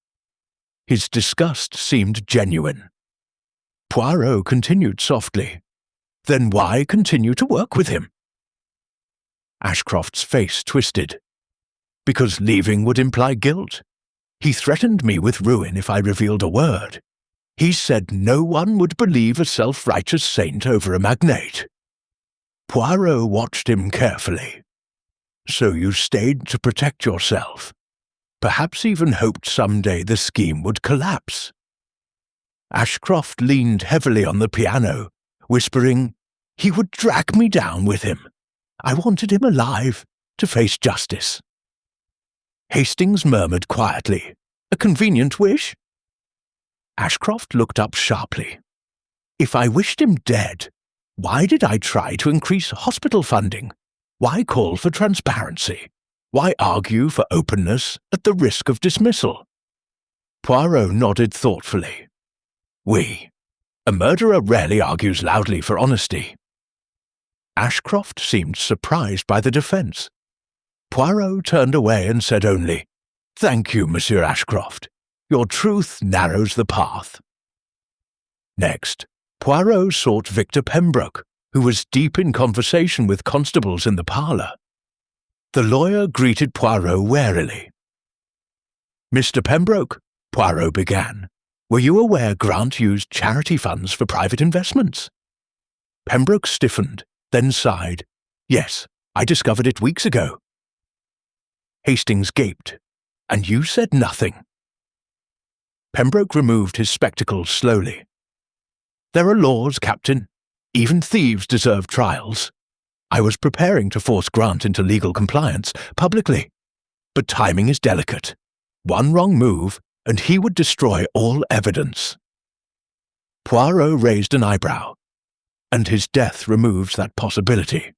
His disgust seemed genuine. Poirot continued softly. "Then why continue to work with him?" Ashcroft's face twisted. "Because leaving would imply guilt. He threatened me with ruin if I revealed a word. He said no one would believe a self-righteous saint over a magnate." Poirot watched him carefully. "So you stayed to protect yourself. Perhaps even hoped someday the scheme would collapse." Ashcroft leaned heavily on the piano, whispering, "He would drag me down with him. I wanted him alive, to face justice." Hastings murmured quietly, "A convenient wish?" Ashcroft looked up sharply. If I wished him dead, why did I try to increase hospital funding? Why call for transparency? Why argue for openness at the risk of dismissal? Poirot nodded thoughtfully. Oui. A murderer rarely argues loudly for honesty. Ashcroft seemed surprised by the defence. Poirot turned away and said only, "Thank you, Monsieur Ashcroft. Your truth narrows the path." Next, Poirot sought Victor Pembroke, who was deep in conversation with constables in the parlour. The lawyer greeted Poirot warily. "Mr. Pembroke," Poirot began, "were you aware Grant used charity funds for private investments?" Pembroke stiffened, then sighed. "Yes, I discovered it weeks ago." Hastings gaped. "And you said nothing?" Pembroke removed his spectacles slowly. "There are laws, Captain. Even thieves deserve trials. I was preparing to force Grant into legal compliance, publicly. But timing is delicate. One wrong move, and he would destroy all evidence." Poirot raised an eyebrow. "And his death removes that possibility."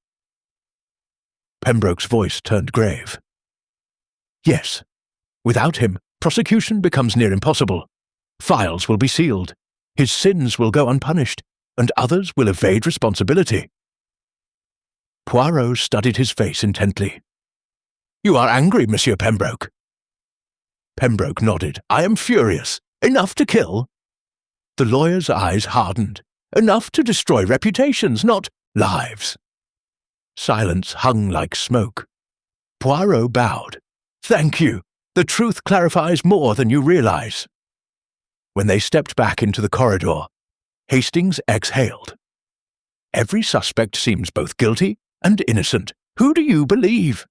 Pembroke's voice turned grave. "Yes. Without him, prosecution becomes near impossible. Files will be sealed. His sins will go unpunished, and others will evade responsibility." Poirot studied his face intently. "You are angry, Monsieur Pembroke." Pembroke nodded. "I am furious. Enough to kill?" The lawyer's eyes hardened. "Enough to destroy reputations, not lives." Silence hung like smoke. Poirot bowed. "Thank you. The truth clarifies more than you realize." When they stepped back into the corridor, Hastings exhaled. "Every suspect seems both guilty and innocent. Who do you believe?"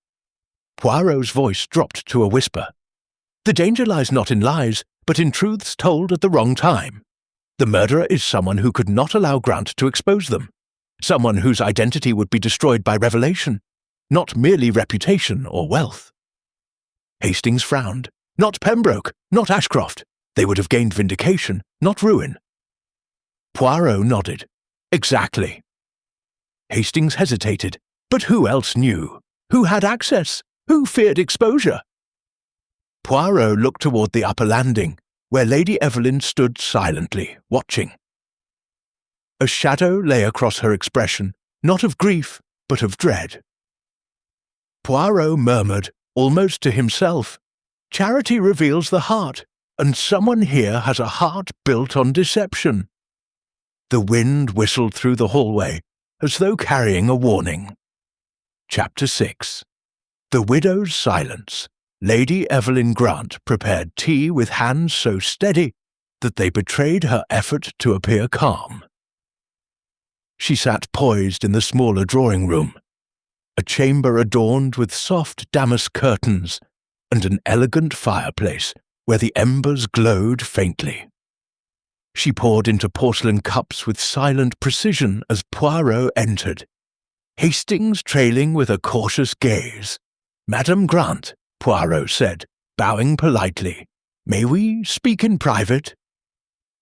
Poirot's voice dropped to a whisper. "The danger lies not in lies, but in truths told at the wrong time. The murderer is someone who could not allow Grant to expose them, someone whose identity would be destroyed by revelation, not merely reputation or wealth." Hastings frowned. "Not Pembroke, not Ashcroft. They would have gained vindication, not ruin." Poirot nodded. "Exactly." Hastings hesitated. But who else knew? Who had access? Who feared exposure? Poirot looked toward the upper landing, where Lady Evelyn stood silently, watching. A shadow lay across her expression, not of grief, but of dread. Poirot murmured, almost to himself, "Charity reveals the heart, and someone here has a heart built on deception." The wind whistled through the hallway, as though carrying a warning. Chapter 6. The widow's silence. Lady Evelyn Grant prepared tea with hands so steady that they betrayed her effort to appear calm. She sat poised in the smaller drawing-room, a chamber adorned with soft damask curtains and an elegant fireplace where the embers glowed faintly. She poured into porcelain cups with silent precision as Poirot entered, Hastings trailing with a cautious gaze. "Madame Grant," Poirot said, bowing politely, "may we speak in private?"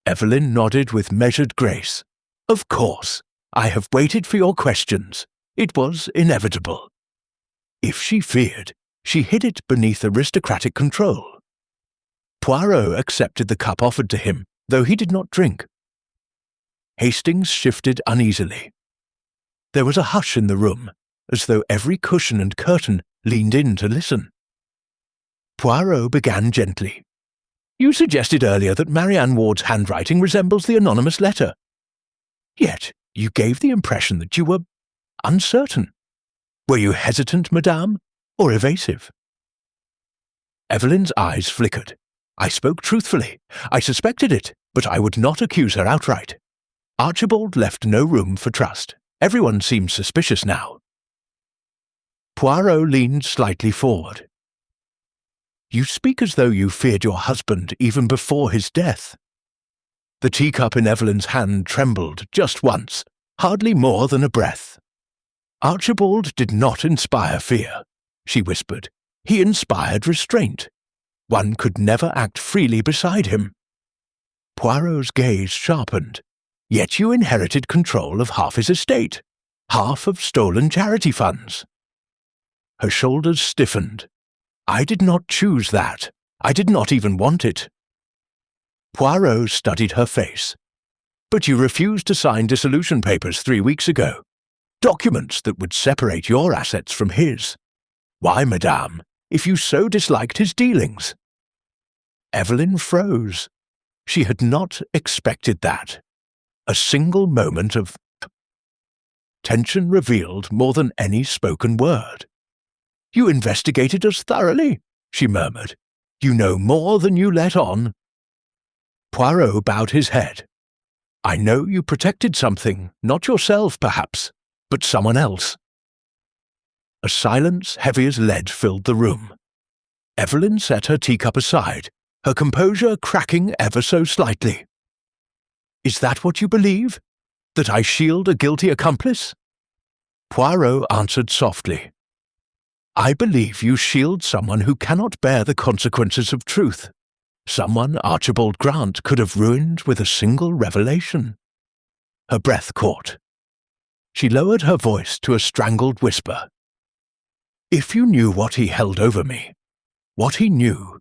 Evelyn nodded with measured grace. "Of course. I have waited for your questions. It was inevitable." If she feared, she hid it beneath aristocratic control. Poirot accepted the cup offered to him, though he did not drink. Hastings shifted uneasily. There was a hush in the room, as though every cushion and curtain leaned in to listen. Poirot began gently. "You suggested earlier that Marianne Ward's handwriting resembles the anonymous letter. Yet you gave the impression that you were uncertain. Were you hesitant, madame, or evasive?" Evelyn's eyes flickered. "I spoke truthfully. I suspected it, but I would not accuse her outright. Archibald left no room for trust. Everyone seems suspicious now." Poirot leaned slightly forward. "You speak as though you feared your husband even before his death." The teacup in Evelyn's hand trembled just once, hardly more than a breath. "Archibald did not inspire fear," she whispered. "He inspired restraint. One could never act freely beside him." Poirot's gaze sharpened. Yet you inherited control of half his estate, half of stolen charity funds. Her shoulders stiffened. I did not choose that. I did not even want it. Poirot studied her face. But you refused to sign dissolution papers 3 weeks ago. Documents that would separate your assets from his. Why, madame, if you so disliked his dealings? Evelyn froze. She had not expected that. A single moment of tension revealed more than any spoken word. You investigated us thoroughly, she murmured. You know more than you let on. Poirot bowed his head. I know you protected something, not yourself, perhaps, but someone else. A silence heavy as lead filled the room. Evelyn set her teacup aside, her composure cracking ever so slightly. Is that what you believe? That I shield a guilty accomplice? Poirot answered softly. I believe you shield someone who cannot bear the consequences of truth. Someone Archibald Grant could have ruined with a single revelation. Her breath caught. She lowered her voice to a strangled whisper. If you knew what he held over me, what he knew,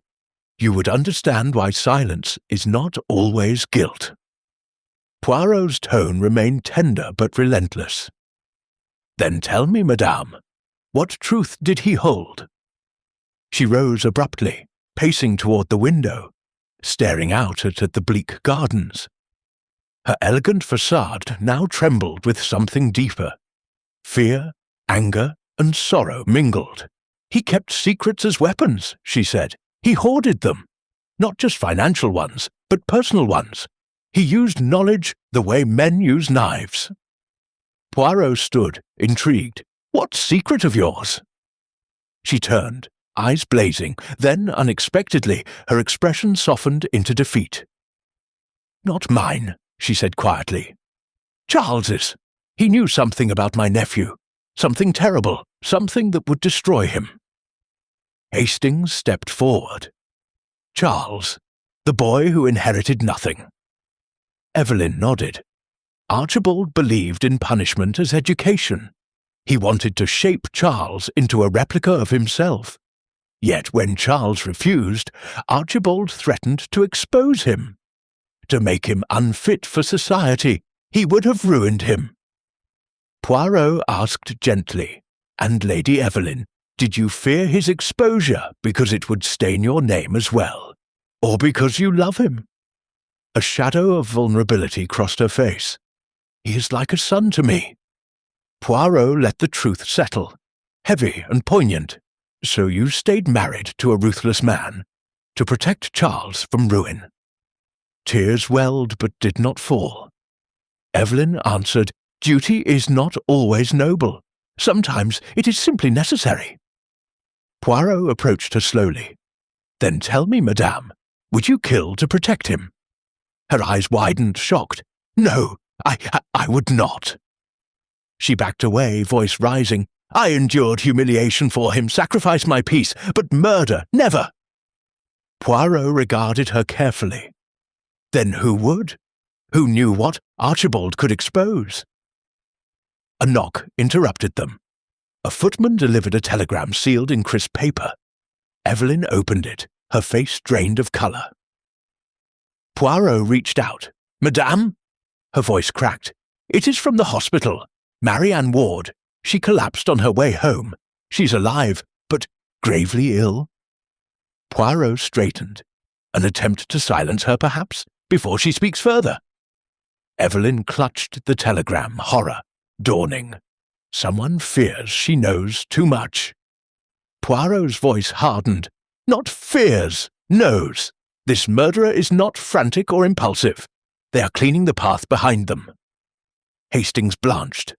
you would understand why silence is not always guilt. Poirot's tone remained tender but relentless. Then tell me, madame, what truth did he hold? She rose abruptly, pacing toward the window, staring out at the bleak gardens. Her elegant facade now trembled with something deeper. Fear, anger, and sorrow mingled. He kept secrets as weapons, she said. He hoarded them. Not just financial ones, but personal ones. He used knowledge the way men use knives. Poirot stood, intrigued. What secret of yours? She turned, eyes blazing, then, unexpectedly, her expression softened into defeat. Not mine, she said quietly. Charles's. He knew something about my nephew. Something terrible, something that would destroy him. Hastings stepped forward. Charles, the boy who inherited nothing. Evelyn nodded. Archibald believed in punishment as education. He wanted to shape Charles into a replica of himself. Yet when Charles refused, Archibald threatened to expose him. To make him unfit for society, he would have ruined him. Poirot asked gently, and Lady Evelyn, did you fear his exposure because it would stain your name as well, or because you love him? A shadow of vulnerability crossed her face. He is like a son to me. Poirot let the truth settle, heavy and poignant. So you stayed married to a ruthless man, to protect Charles from ruin. Tears welled but did not fall. Evelyn answered, duty is not always noble. Sometimes it is simply necessary. Poirot approached her slowly. Then tell me, madame, would you kill to protect him? Her eyes widened, shocked. No, I would not. She backed away, voice rising. I endured humiliation for him, sacrificed my peace, but murder, never. Poirot regarded her carefully. Then who would? Who knew what Archibald could expose? A knock interrupted them. A footman delivered a telegram sealed in crisp paper. Evelyn opened it, her face drained of colour. Poirot reached out. Madame? Her voice cracked. It is from the hospital. Marianne Ward. She collapsed on her way home. She's alive, but gravely ill. Poirot straightened. An attempt to silence her, perhaps, before she speaks further. Evelyn clutched the telegram, horror dawning. Someone fears she knows too much. Poirot's voice hardened. Not fears, knows. This murderer is not frantic or impulsive. They are cleaning the path behind them. Hastings blanched.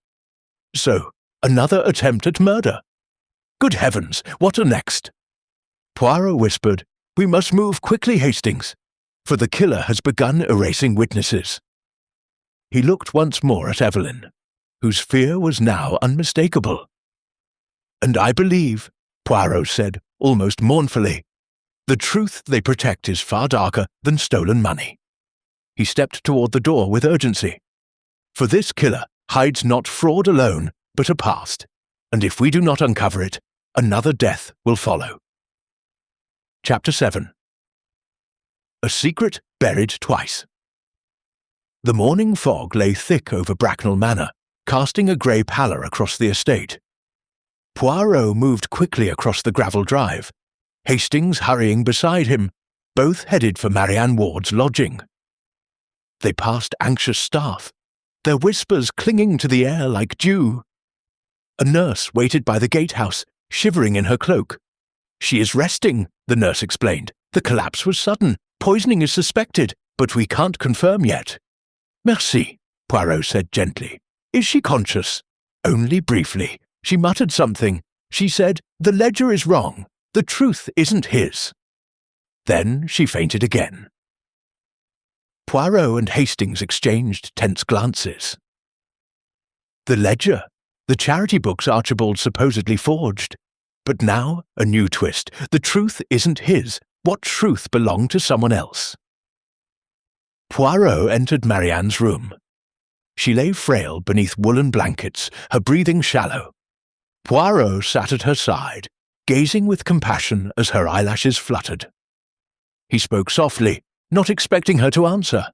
So, another attempt at murder. Good heavens, what a next? Poirot whispered, We must move quickly, Hastings, for the killer has begun erasing witnesses. He looked once more at Evelyn, whose fear was now unmistakable. And I believe, Poirot said, almost mournfully, the truth they protect is far darker than stolen money. He stepped toward the door with urgency. For this killer hides not fraud alone, but a past, and if we do not uncover it, another death will follow. Chapter 7. A Secret Buried Twice. The morning fog lay thick over Bracknell Manor, casting a grey pallor across the estate. Poirot moved quickly across the gravel drive, Hastings hurrying beside him, both headed for Marianne Ward's lodging. They passed anxious staff, their whispers clinging to the air like dew. A nurse waited by the gatehouse, shivering in her cloak. "She is resting," the nurse explained. "The collapse was sudden. Poisoning is suspected, but we can't confirm yet." "Merci," Poirot said gently. "Is she conscious?" "Only briefly. She muttered something. She said, 'The ledger is wrong. The truth isn't his.' Then she fainted again." Poirot and Hastings exchanged tense glances. The ledger, the charity books Archibald supposedly forged. But now, a new twist. The truth isn't his. What truth belonged to someone else? Poirot entered Marianne's room. She lay frail beneath woolen blankets, her breathing shallow. Poirot sat at her side, gazing with compassion as her eyelashes fluttered. He spoke softly, not expecting her to answer.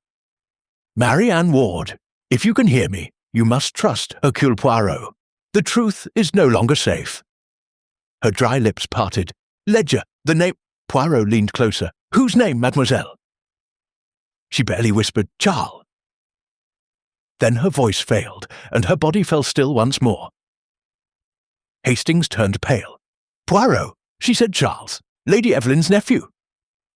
"Marianne Ward, if you can hear me, you must trust Hercule Poirot. The truth is no longer safe." Her dry lips parted. "Ledger, the name—" Poirot leaned closer. "Whose name, mademoiselle?" She barely whispered, "Charles." Then her voice failed, and her body fell still once more. Hastings turned pale. "Poirot," she said, "Charles, Lady Evelyn's nephew."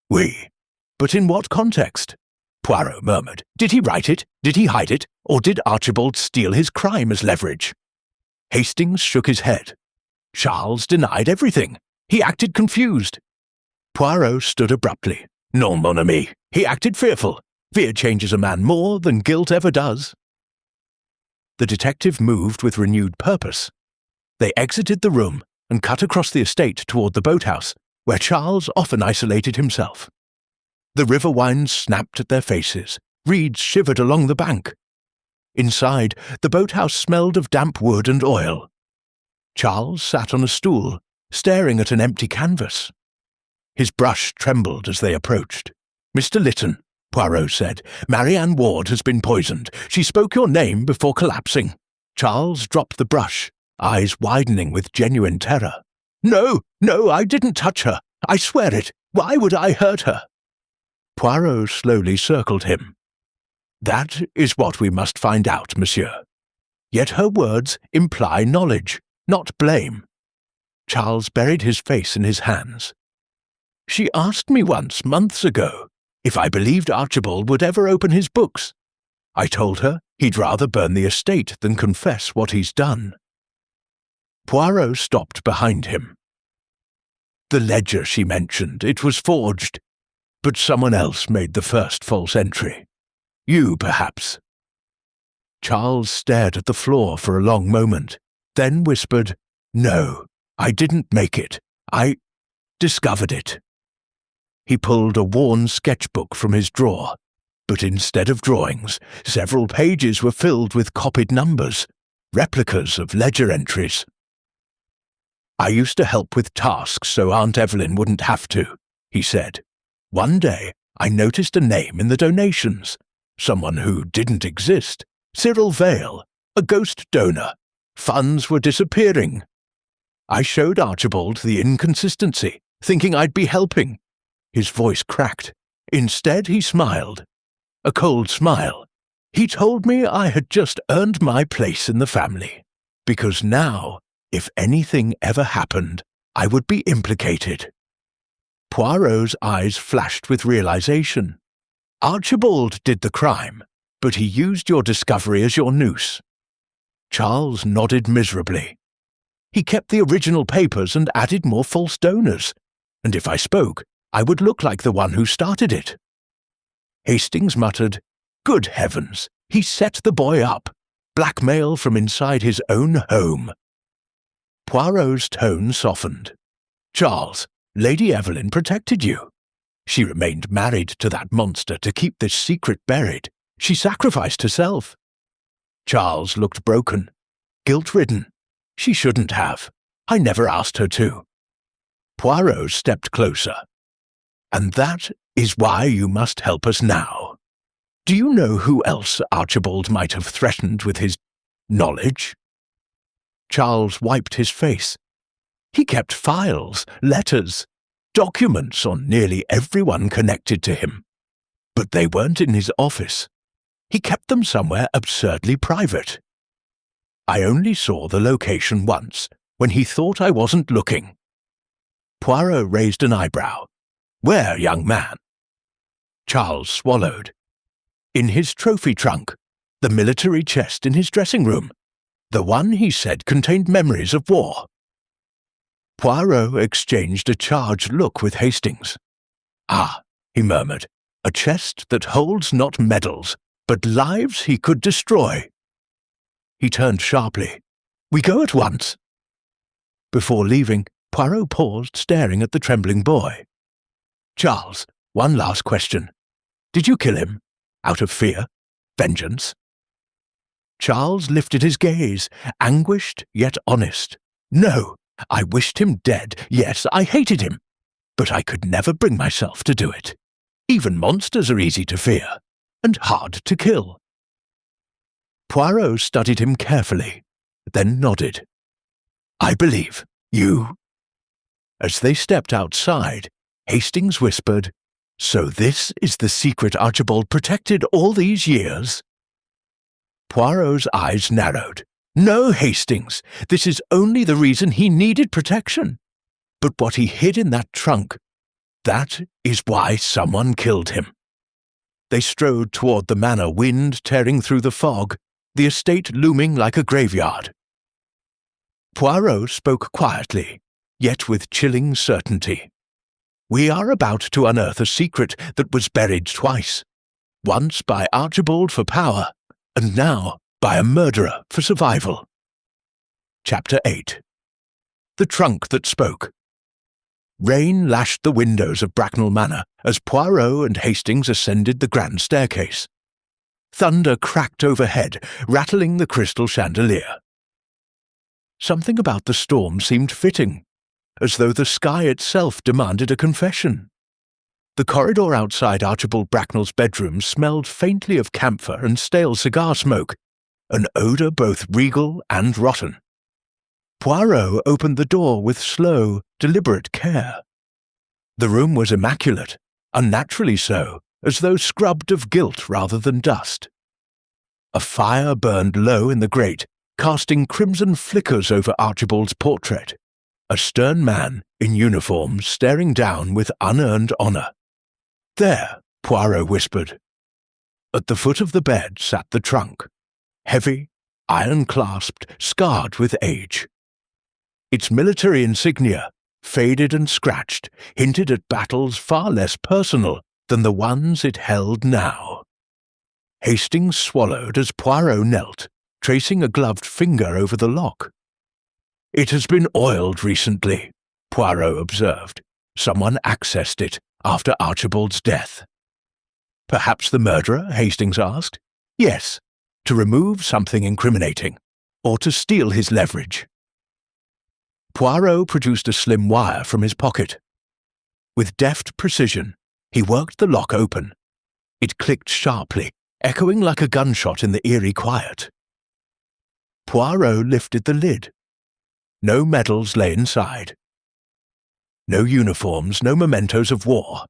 "Oui. But in what context?" Poirot murmured. "Did he write it? Did he hide it? Or did Archibald steal his crime as leverage?" Hastings shook his head. "Charles denied everything. He acted confused." Poirot stood abruptly. "Non, mon ami. He acted fearful. Fear changes a man more than guilt ever does." The detective moved with renewed purpose. They exited the room and cut across the estate toward the boathouse, where Charles often isolated himself. The river winds snapped at their faces, reeds shivered along the bank. Inside, the boathouse smelled of damp wood and oil. Charles sat on a stool, staring at an empty canvas. His brush trembled as they approached. "Mr. Lytton," Poirot said, "Marianne Ward has been poisoned. She spoke your name before collapsing." Charles dropped the brush, eyes widening with genuine terror. No, I didn't touch her. I swear it. Why would I hurt her?" Poirot slowly circled him. "That is what we must find out, monsieur. Yet her words imply knowledge, not blame." Charles buried his face in his hands. "She asked me once, months ago, if I believed Archibald would ever open his books. I told her he'd rather burn the estate than confess what he's done." Poirot stopped behind him. "The ledger she mentioned, it was forged, but someone else made the first false entry. You, perhaps." Charles stared at the floor for a long moment, then whispered, "No, I didn't make it. I discovered it." He pulled a worn sketchbook from his drawer, but instead of drawings, several pages were filled with copied numbers, replicas of ledger entries. "I used to help with tasks so Aunt Evelyn wouldn't have to," he said. "One day, I noticed a name in the donations, someone who didn't exist. Cyril Vale, a ghost donor. Funds were disappearing. I showed Archibald the inconsistency, thinking I'd be helping." His voice cracked. Instead, he smiled. A cold smile. "He told me I had just earned my place in the family, because now, if anything ever happened, I would be implicated." Poirot's eyes flashed with realization. "Archibald did the crime, but he used your discovery as your noose." Charles nodded miserably. "He kept the original papers and added more false donors, and if I spoke, I would look like the one who started it." Hastings muttered, "Good heavens, he set the boy up. Blackmail from inside his own home." Poirot's tone softened. "Charles, Lady Evelyn protected you. She remained married to that monster to keep this secret buried. She sacrificed herself." Charles looked broken, guilt-ridden. She shouldn't have. I never asked her to. Poirot stepped closer. And that is why you must help us now. Do you know who else Archibald might have threatened with his knowledge? Charles wiped his face. He kept files, letters, documents on nearly everyone connected to him. But they weren't in his office. He kept them somewhere absurdly private. I only saw the location once, when he thought I wasn't looking. Poirot raised an eyebrow. Where, young man? Charles swallowed. In his trophy trunk, the military chest in his dressing room, the one he said contained memories of war. Poirot exchanged a charged look with Hastings. Ah, he murmured, a chest that holds not medals, but lives he could destroy. He turned sharply. We go at once. Before leaving, Poirot paused, staring at the trembling boy. Charles, one last question. Did you kill him? Out of fear? Vengeance? Charles lifted his gaze, anguished yet honest. No, I wished him dead. Yes, I hated him. But I could never bring myself to do it. Even monsters are easy to fear, and hard to kill. Poirot studied him carefully, then nodded. I believe you. As they stepped outside, Hastings whispered, So this is the secret Archibald protected all these years? Poirot's eyes narrowed. No, Hastings, this is only the reason he needed protection. But what he hid in that trunk, that is why someone killed him. They strode toward the manor, wind tearing through the fog, the estate looming like a graveyard. Poirot spoke quietly, yet with chilling certainty. We are about to unearth a secret that was buried twice, once by Archibald for power, and now by a murderer for survival. Chapter 8. The Trunk That Spoke. Rain lashed the windows of Bracknell Manor as Poirot and Hastings ascended the grand staircase. Thunder cracked overhead, rattling the crystal chandelier. Something about the storm seemed fitting, as though the sky itself demanded a confession. The corridor outside Archibald Bracknell's bedroom smelled faintly of camphor and stale cigar smoke, an odour both regal and rotten. Poirot opened the door with slow, deliberate care. The room was immaculate, unnaturally so, as though scrubbed of gilt rather than dust. A fire burned low in the grate, casting crimson flickers over Archibald's portrait, a stern man in uniform staring down with unearned honour. There, Poirot whispered. At the foot of the bed sat the trunk, heavy, iron-clasped, scarred with age. Its military insignia, faded and scratched, hinted at battles far less personal than the ones it held now. Hastings swallowed as Poirot knelt, tracing a gloved finger over the lock. It has been oiled recently, Poirot observed. Someone accessed it after Archibald's death. Perhaps the murderer, Hastings asked. Yes, to remove something incriminating, or to steal his leverage. Poirot produced a slim wire from his pocket. With deft precision, he worked the lock open. It clicked sharply, echoing like a gunshot in the eerie quiet. Poirot lifted the lid. No medals lay inside. No uniforms, no mementos of war.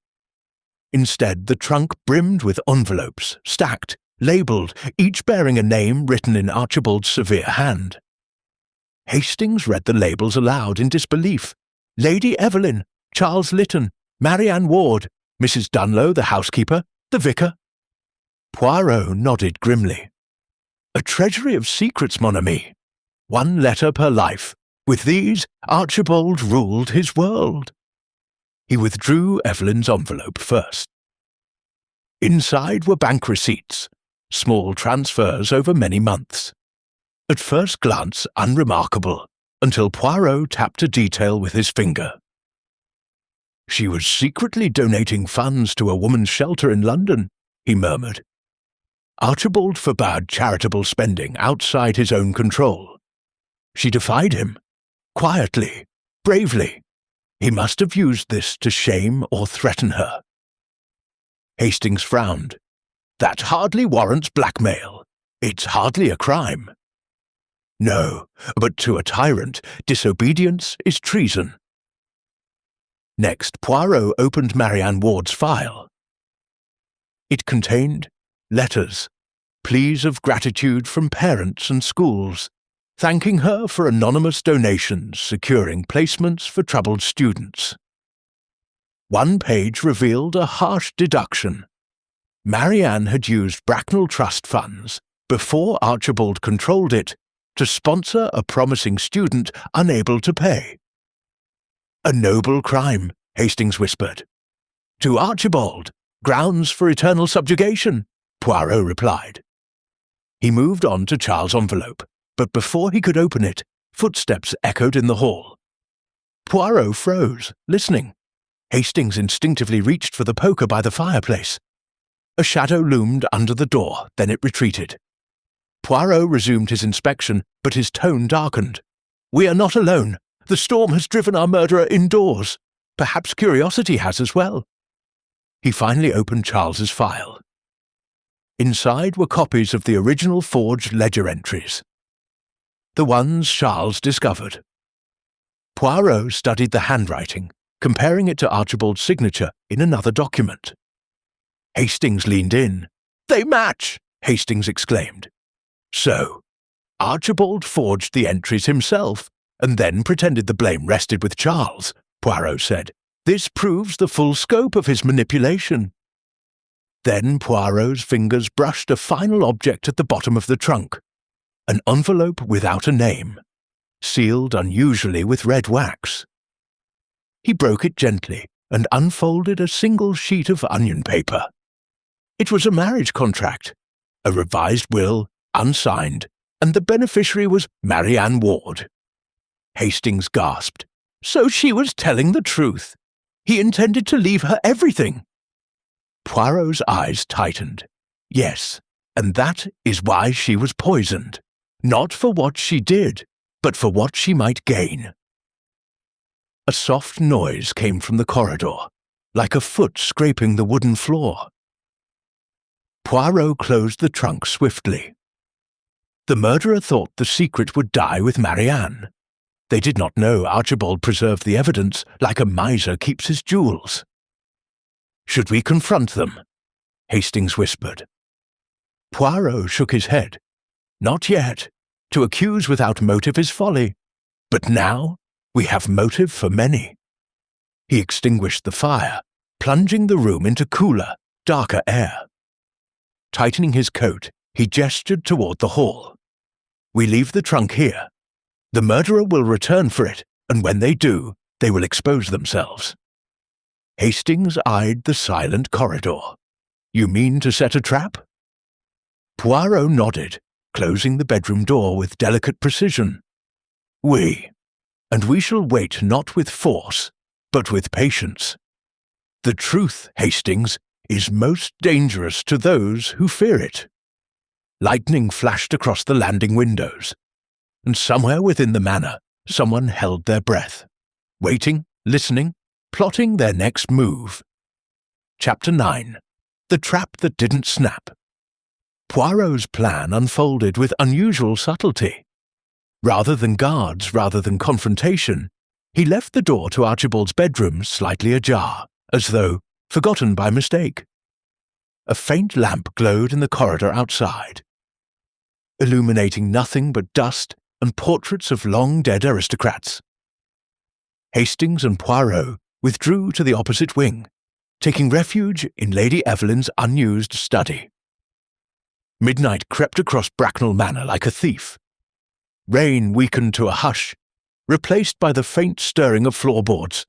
Instead, the trunk brimmed with envelopes, stacked, labelled, each bearing a name written in Archibald's severe hand. Hastings read the labels aloud in disbelief. Lady Evelyn, Charles Lytton, Marianne Ward, Mrs. Dunlow, the housekeeper, the vicar. Poirot nodded grimly. A treasury of secrets, mon ami. One letter per life. With these, Archibald ruled his world. He withdrew Evelyn's envelope first. Inside were bank receipts, small transfers over many months. At first glance unremarkable, until Poirot tapped a detail with his finger. She was secretly donating funds to a woman's shelter in London, he murmured. Archibald forbade charitable spending outside his own control. She defied him. Quietly, bravely. He must have used this to shame or threaten her. Hastings frowned. That hardly warrants blackmail. It's hardly a crime. No, but to a tyrant, disobedience is treason. Next, Poirot opened Marianne Ward's file. It contained letters, pleas of gratitude from parents and schools, thanking her for anonymous donations securing placements for troubled students. One page revealed a harsh deduction. Marianne had used Bracknell Trust funds, before Archibald controlled it, to sponsor a promising student unable to pay. A noble crime, Hastings whispered. To Archibald, grounds for eternal subjugation, Poirot replied. He moved on to Charles' envelope, but before he could open it, footsteps echoed in the hall. Poirot froze, listening. Hastings instinctively reached for the poker by the fireplace. A shadow loomed under the door, then it retreated. Poirot resumed his inspection, but his tone darkened. We are not alone. The storm has driven our murderer indoors. Perhaps curiosity has as well. He finally opened Charles's file. Inside were copies of the original forged ledger entries. The ones Charles discovered. Poirot studied the handwriting, comparing it to Archibald's signature in another document. Hastings leaned in. They match, Hastings exclaimed. So, Archibald forged the entries himself, and then pretended the blame rested with Charles, Poirot said. This proves the full scope of his manipulation. Then Poirot's fingers brushed a final object at the bottom of the trunk, an envelope without a name, sealed unusually with red wax. He broke it gently and unfolded a single sheet of onion paper. It was a marriage contract, a revised will, unsigned, and the beneficiary was Marianne Ward. Hastings gasped. So she was telling the truth. He intended to leave her everything. Poirot's eyes tightened. Yes, and that is why she was poisoned. Not for what she did, but for what she might gain. A soft noise came from the corridor, like a foot scraping the wooden floor. Poirot closed the trunk swiftly. The murderer thought the secret would die with Marianne. They did not know Archibald preserved the evidence like a miser keeps his jewels. Should we confront them? Hastings whispered. Poirot shook his head. Not yet. To accuse without motive is folly. But now we have motive for many. He extinguished the fire, plunging the room into cooler, darker air. Tightening his coat, he gestured toward the hall. We leave the trunk here. The murderer will return for it, and when they do, they will expose themselves. Hastings eyed the silent corridor. You mean to set a trap? Poirot nodded, closing the bedroom door with delicate precision. And we shall wait not with force, but with patience. The truth, Hastings, is most dangerous to those who fear it. Lightning flashed across the landing windows, and somewhere within the manor, someone held their breath, waiting, listening, plotting their next move. Chapter 9. The Trap That Didn't Snap. Poirot's plan unfolded with unusual subtlety. Rather than guards, rather than confrontation, he left the door to Archibald's bedroom slightly ajar, as though forgotten by mistake. A faint lamp glowed in the corridor outside, illuminating nothing but dust and portraits of long-dead aristocrats. Hastings and Poirot withdrew to the opposite wing, taking refuge in Lady Evelyn's unused study. Midnight crept across Bracknell Manor like a thief. Rain weakened to a hush, replaced by the faint stirring of floorboards,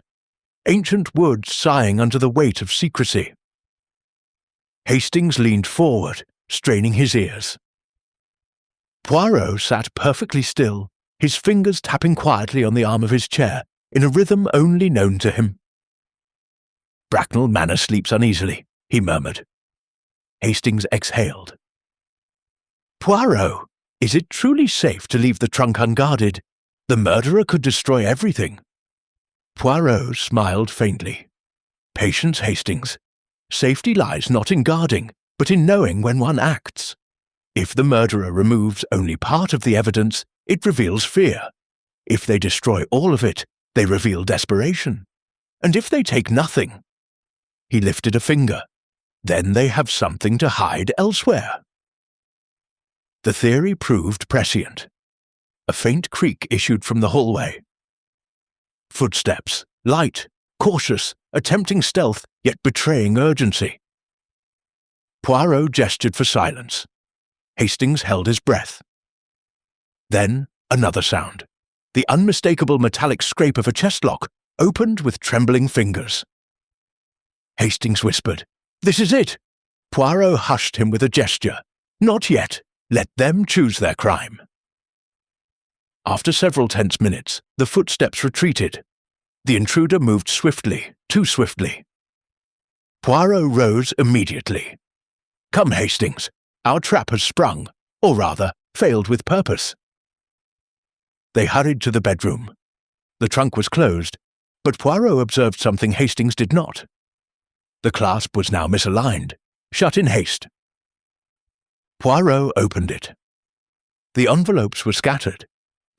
ancient wood sighing under the weight of secrecy. Hastings leaned forward, straining his ears. Poirot sat perfectly still, his fingers tapping quietly on the arm of his chair, in a rhythm only known to him. Bracknell Manor sleeps uneasily, he murmured. Hastings exhaled. Poirot, is it truly safe to leave the trunk unguarded? The murderer could destroy everything. Poirot smiled faintly. Patience, Hastings. Safety lies not in guarding, but in knowing when one acts. If the murderer removes only part of the evidence, it reveals fear. If they destroy all of it, they reveal desperation. And if they take nothing— He lifted a finger. Then they have something to hide elsewhere. The theory proved prescient. A faint creak issued from the hallway. Footsteps, light, cautious, attempting stealth, yet betraying urgency. Poirot gestured for silence. Hastings held his breath. Then another sound. The unmistakable metallic scrape of a chest lock opened with trembling fingers. Hastings whispered, "This is it!" Poirot hushed him with a gesture. "Not yet. Let them choose their crime." After several tense minutes, the footsteps retreated. The intruder moved swiftly, too swiftly. Poirot rose immediately. "Come, Hastings. Our trap has sprung, or rather, failed with purpose." They hurried to the bedroom. The trunk was closed, but Poirot observed something Hastings did not. The clasp was now misaligned, shut in haste. Poirot opened it. The envelopes were scattered,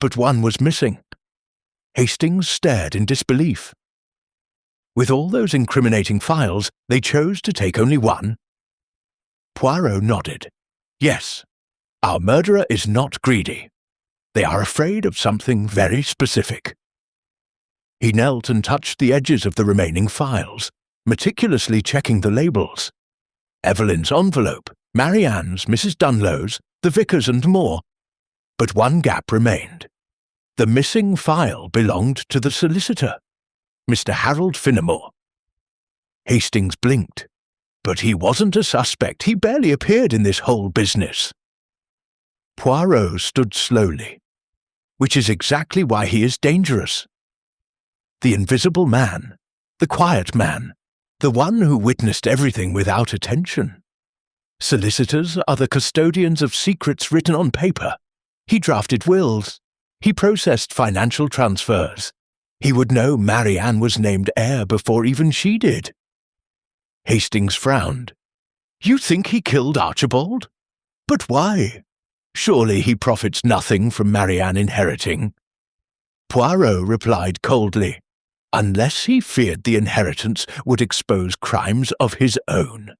but one was missing. Hastings stared in disbelief. With all those incriminating files, they chose to take only one? Poirot nodded. Yes, our murderer is not greedy. They are afraid of something very specific. He knelt and touched the edges of the remaining files, meticulously checking the labels. Evelyn's envelope, Marianne's, Mrs. Dunlow's, the vicar's and more. But one gap remained. The missing file belonged to the solicitor, Mr. Harold Finnemore. Hastings blinked. But he wasn't a suspect. He barely appeared in this whole business. Poirot stood slowly, which is exactly why he is dangerous. The invisible man, the quiet man, the one who witnessed everything without attention. Solicitors are the custodians of secrets written on paper. He drafted wills. He processed financial transfers. He would know Marianne was named heir before even she did. Hastings frowned. You think he killed Archibald? But why? Surely he profits nothing from Marianne inheriting. Poirot replied coldly, unless he feared the inheritance would expose crimes of his own.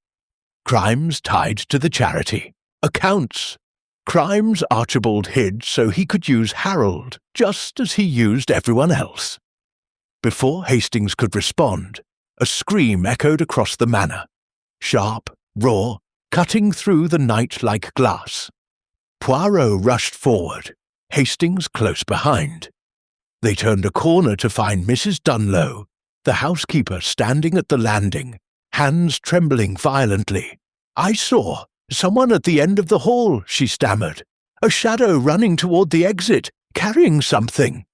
Crimes tied to the charity. Accounts. Crimes Archibald hid so he could use Harold, just as he used everyone else. Before Hastings could respond, a scream echoed across the manor. Sharp, raw, cutting through the night like glass. Poirot rushed forward, Hastings close behind. They turned a corner to find Mrs. Dunlow, the housekeeper, standing at the landing, hands trembling violently. I saw someone at the end of the hall, she stammered. A shadow running toward the exit, carrying something.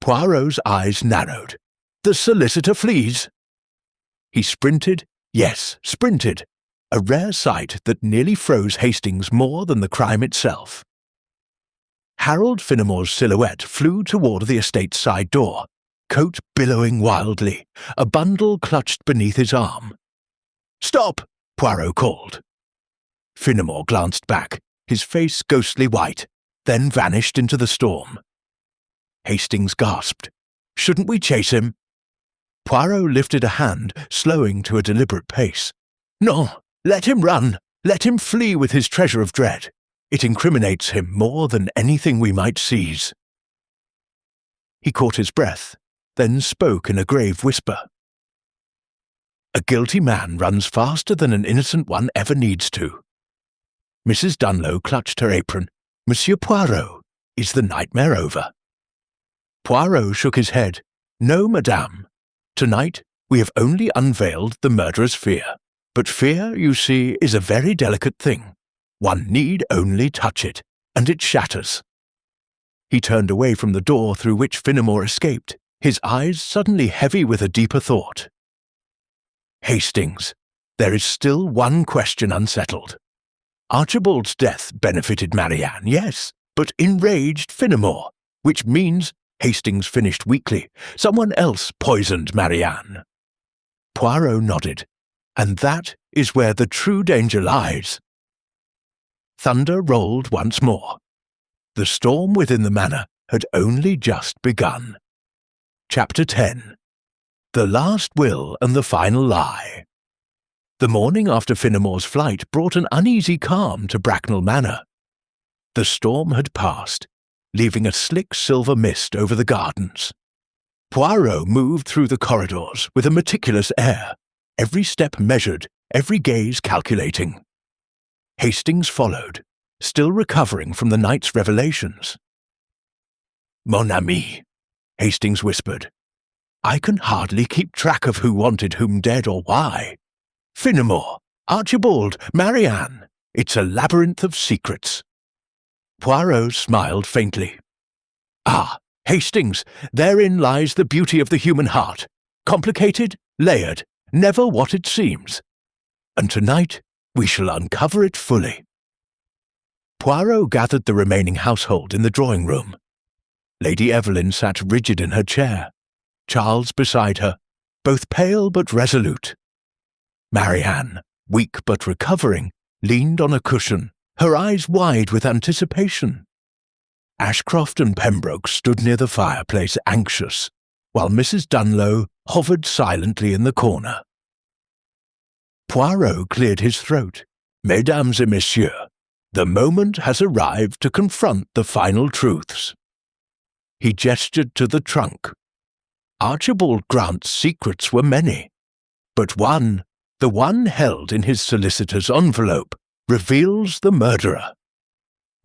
Poirot's eyes narrowed. The solicitor flees. He sprinted, yes, sprinted, a rare sight that nearly froze Hastings more than the crime itself. Harold Finnemore's silhouette flew toward the estate's side door, coat billowing wildly, a bundle clutched beneath his arm. Stop! Poirot called. Finnemore glanced back, his face ghostly white, then vanished into the storm. Hastings gasped. Shouldn't we chase him? Poirot lifted a hand, slowing to a deliberate pace. No, let him run. Let him flee with his treasure of dread. It incriminates him more than anything we might seize. He caught his breath, then spoke in a grave whisper. A guilty man runs faster than an innocent one ever needs to. Mrs. Dunlow clutched her apron. Monsieur Poirot, is the nightmare over? Poirot shook his head. No, madame. Tonight we have only unveiled the murderer's fear. But fear, you see, is a very delicate thing. One need only touch it, and it shatters. He turned away from the door through which Finnemore escaped, his eyes suddenly heavy with a deeper thought. Hastings, there is still one question unsettled. Archibald's death benefited Marianne, yes, but enraged Fenimore, which means Hastings finished weakly. Someone else poisoned Marianne. Poirot nodded, and that is where the true danger lies. Thunder rolled once more. The storm within the manor had only just begun. Chapter 10. The Last Will and the Final Lie. The morning after Fenimore's flight brought an uneasy calm to Bracknell Manor. The storm had passed, leaving a slick silver mist over the gardens. Poirot moved through the corridors with a meticulous air, every step measured, every gaze calculating. Hastings followed, still recovering from the night's revelations. "Mon ami," Hastings whispered, "I can hardly keep track of who wanted whom dead or why. Fenimore, Archibald, Marianne, it's a labyrinth of secrets." Poirot smiled faintly. "Ah, Hastings, therein lies the beauty of the human heart. Complicated, layered, never what it seems. And tonight we shall uncover it fully." Poirot gathered the remaining household in the drawing-room. Lady Evelyn sat rigid in her chair, Charles beside her, both pale but resolute. Marianne, weak but recovering, leaned on a cushion, her eyes wide with anticipation. Ashcroft and Pembroke stood near the fireplace anxious, while Mrs. Dunlow hovered silently in the corner. Poirot cleared his throat. "Mesdames et messieurs, the moment has arrived to confront the final truths." He gestured to the trunk. Archibald Grant's secrets were many, but one, the one held in his solicitor's envelope, reveals the murderer.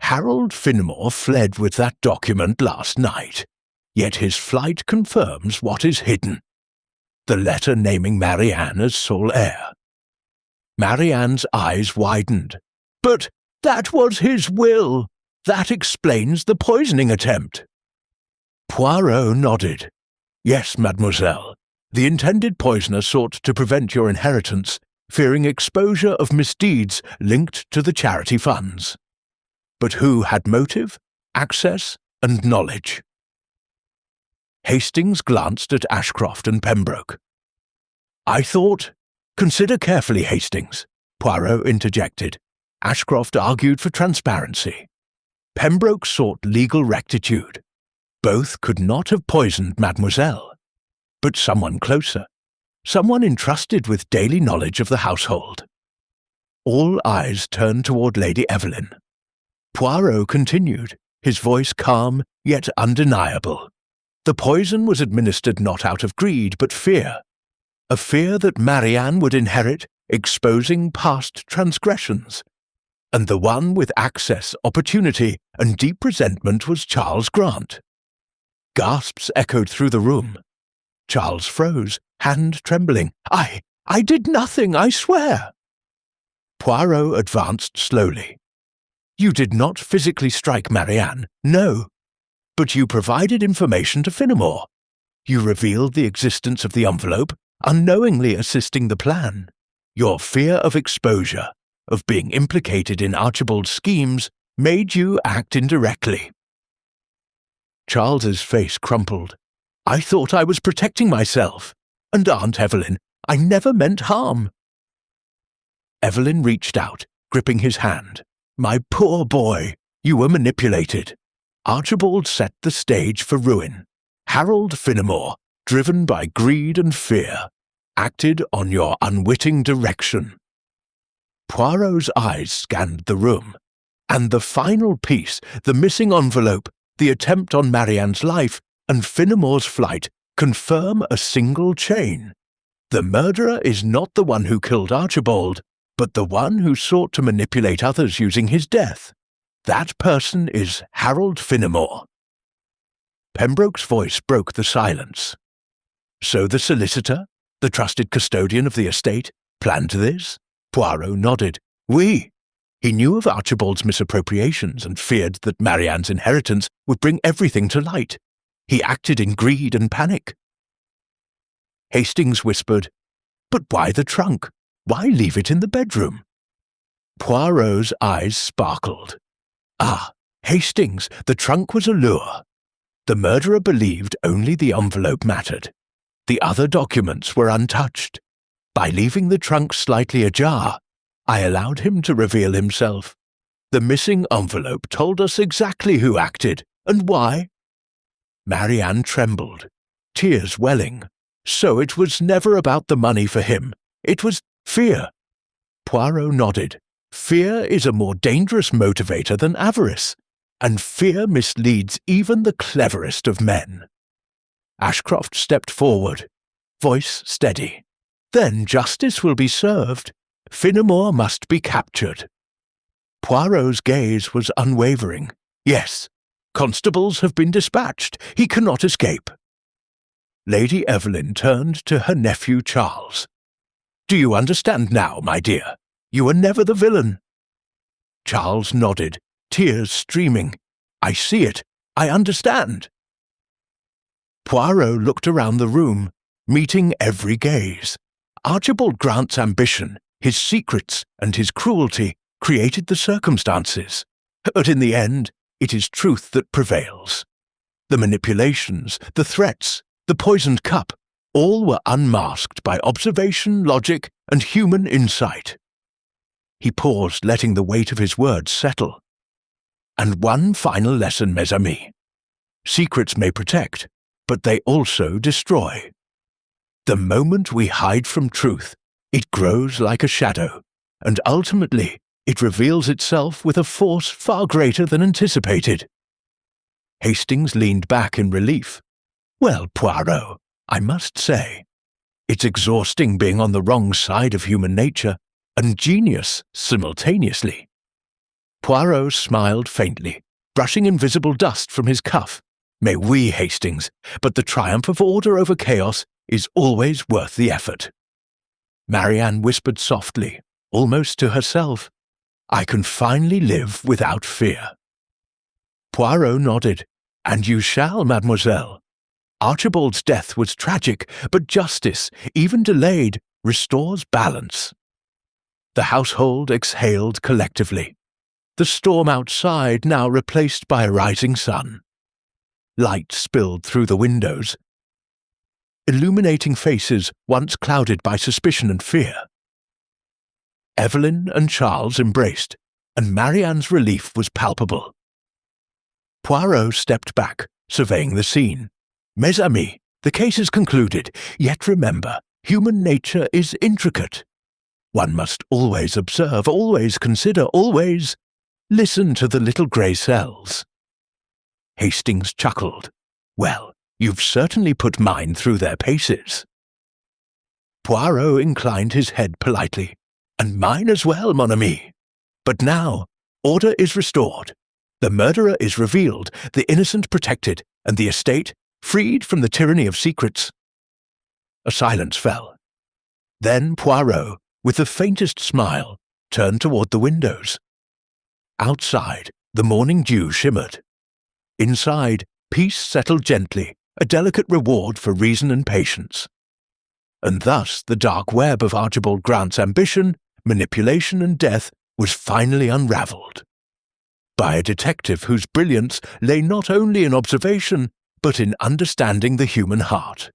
Harold Fenimore fled with that document last night, yet his flight confirms what is hidden. The letter naming Marianne as sole heir. Marianne's eyes widened. "But that was his will. That explains the poisoning attempt." Poirot nodded. "Yes, mademoiselle. The intended poisoner sought to prevent your inheritance, fearing exposure of misdeeds linked to the charity funds. But who had motive, access, and knowledge?" Hastings glanced at Ashcroft and Pembroke. "I thought—" "Consider carefully, Hastings," Poirot interjected. Ashcroft argued for transparency. Pembroke sought legal rectitude. Both could not have poisoned Mademoiselle. But someone closer, someone entrusted with daily knowledge of the household. All eyes turned toward Lady Evelyn. Poirot continued, his voice calm yet undeniable. The poison was administered not out of greed but fear. A fear that Marianne would inherit, exposing past transgressions. And the one with access, opportunity, and deep resentment was Charles Grant. Gasps echoed through the room. Charles froze, hand trembling. I did nothing, I swear." Poirot advanced slowly. "You did not physically strike Marianne, no. But you provided information to Fenimore. You revealed the existence of the envelope, unknowingly assisting the plan. Your fear of exposure, of being implicated in Archibald's schemes, made you act indirectly." Charles's face crumpled. "I thought I was protecting myself. And Aunt Evelyn, I never meant harm." Evelyn reached out, gripping his hand. "My poor boy, you were manipulated. Archibald set the stage for ruin. Harold Fenimore, driven by greed and fear, acted on your unwitting direction." Poirot's eyes scanned the room. And the final piece, the missing envelope, the attempt on Marianne's life, and Fenimore's flight confirm a single chain. The murderer is not the one who killed Archibald, but the one who sought to manipulate others using his death. That person is Harold Fenimore. Pembroke's voice broke the silence. "So the solicitor, the trusted custodian of the estate, planned this?" Poirot nodded. "Oui. He knew of Archibald's misappropriations and feared that Marianne's inheritance would bring everything to light. He acted in greed and panic." Hastings whispered, "But why the trunk? Why leave it in the bedroom?" Poirot's eyes sparkled. Ah, Hastings, the trunk was a lure. The murderer believed only the envelope mattered. The other documents were untouched. By leaving the trunk slightly ajar, I allowed him to reveal himself. The missing envelope told us exactly who acted and why. Marianne trembled, tears welling. So it was never about the money for him. It was fear. Poirot nodded. Fear is a more dangerous motivator than avarice, and fear misleads even the cleverest of men. Ashcroft stepped forward, voice steady. Then justice will be served. Finnemore must be captured. Poirot's gaze was unwavering. Yes, constables have been dispatched. He cannot escape. Lady Evelyn turned to her nephew Charles. Do you understand now, my dear? You were never the villain. Charles nodded, tears streaming. I see it. I understand. Poirot looked around the room, meeting every gaze. Archibald Grant's ambition, his secrets, and his cruelty created the circumstances. But in the end, it is truth that prevails. The manipulations, the threats, the poisoned cup, all were unmasked by observation, logic, and human insight. He paused, letting the weight of his words settle. And one final lesson, mes amis. Secrets may protect, but they also destroy. The moment we hide from truth, it grows like a shadow, and ultimately it reveals itself with a force far greater than anticipated. Hastings leaned back in relief. Well, Poirot, I must say, it's exhausting being on the wrong side of human nature and genius simultaneously. Poirot smiled faintly, brushing invisible dust from his cuff. May we, Hastings, but the triumph of order over chaos is always worth the effort. Marianne whispered softly, almost to herself, I can finally live without fear. Poirot nodded. And you shall, mademoiselle. Archibald's death was tragic, but justice, even delayed, restores balance. The household exhaled collectively. The storm outside now replaced by a rising sun. Light spilled through the windows, illuminating faces once clouded by suspicion and fear. Evelyn and Charles embraced, and Marianne's relief was palpable. Poirot stepped back, surveying the scene. Mes amis, the case is concluded, yet remember, human nature is intricate. One must always observe, always consider, always listen to the little grey cells. Hastings chuckled. Well, you've certainly put mine through their paces. Poirot inclined his head politely. And mine as well, mon ami. But now, order is restored. The murderer is revealed, the innocent protected, and the estate freed from the tyranny of secrets. A silence fell. Then Poirot, with the faintest smile, turned toward the windows. Outside, the morning dew shimmered. Inside, peace settled gently, a delicate reward for reason and patience. And thus the dark web of Archibald Grant's ambition, manipulation, and death was finally unravelled. By a detective whose brilliance lay not only in observation, but in understanding the human heart.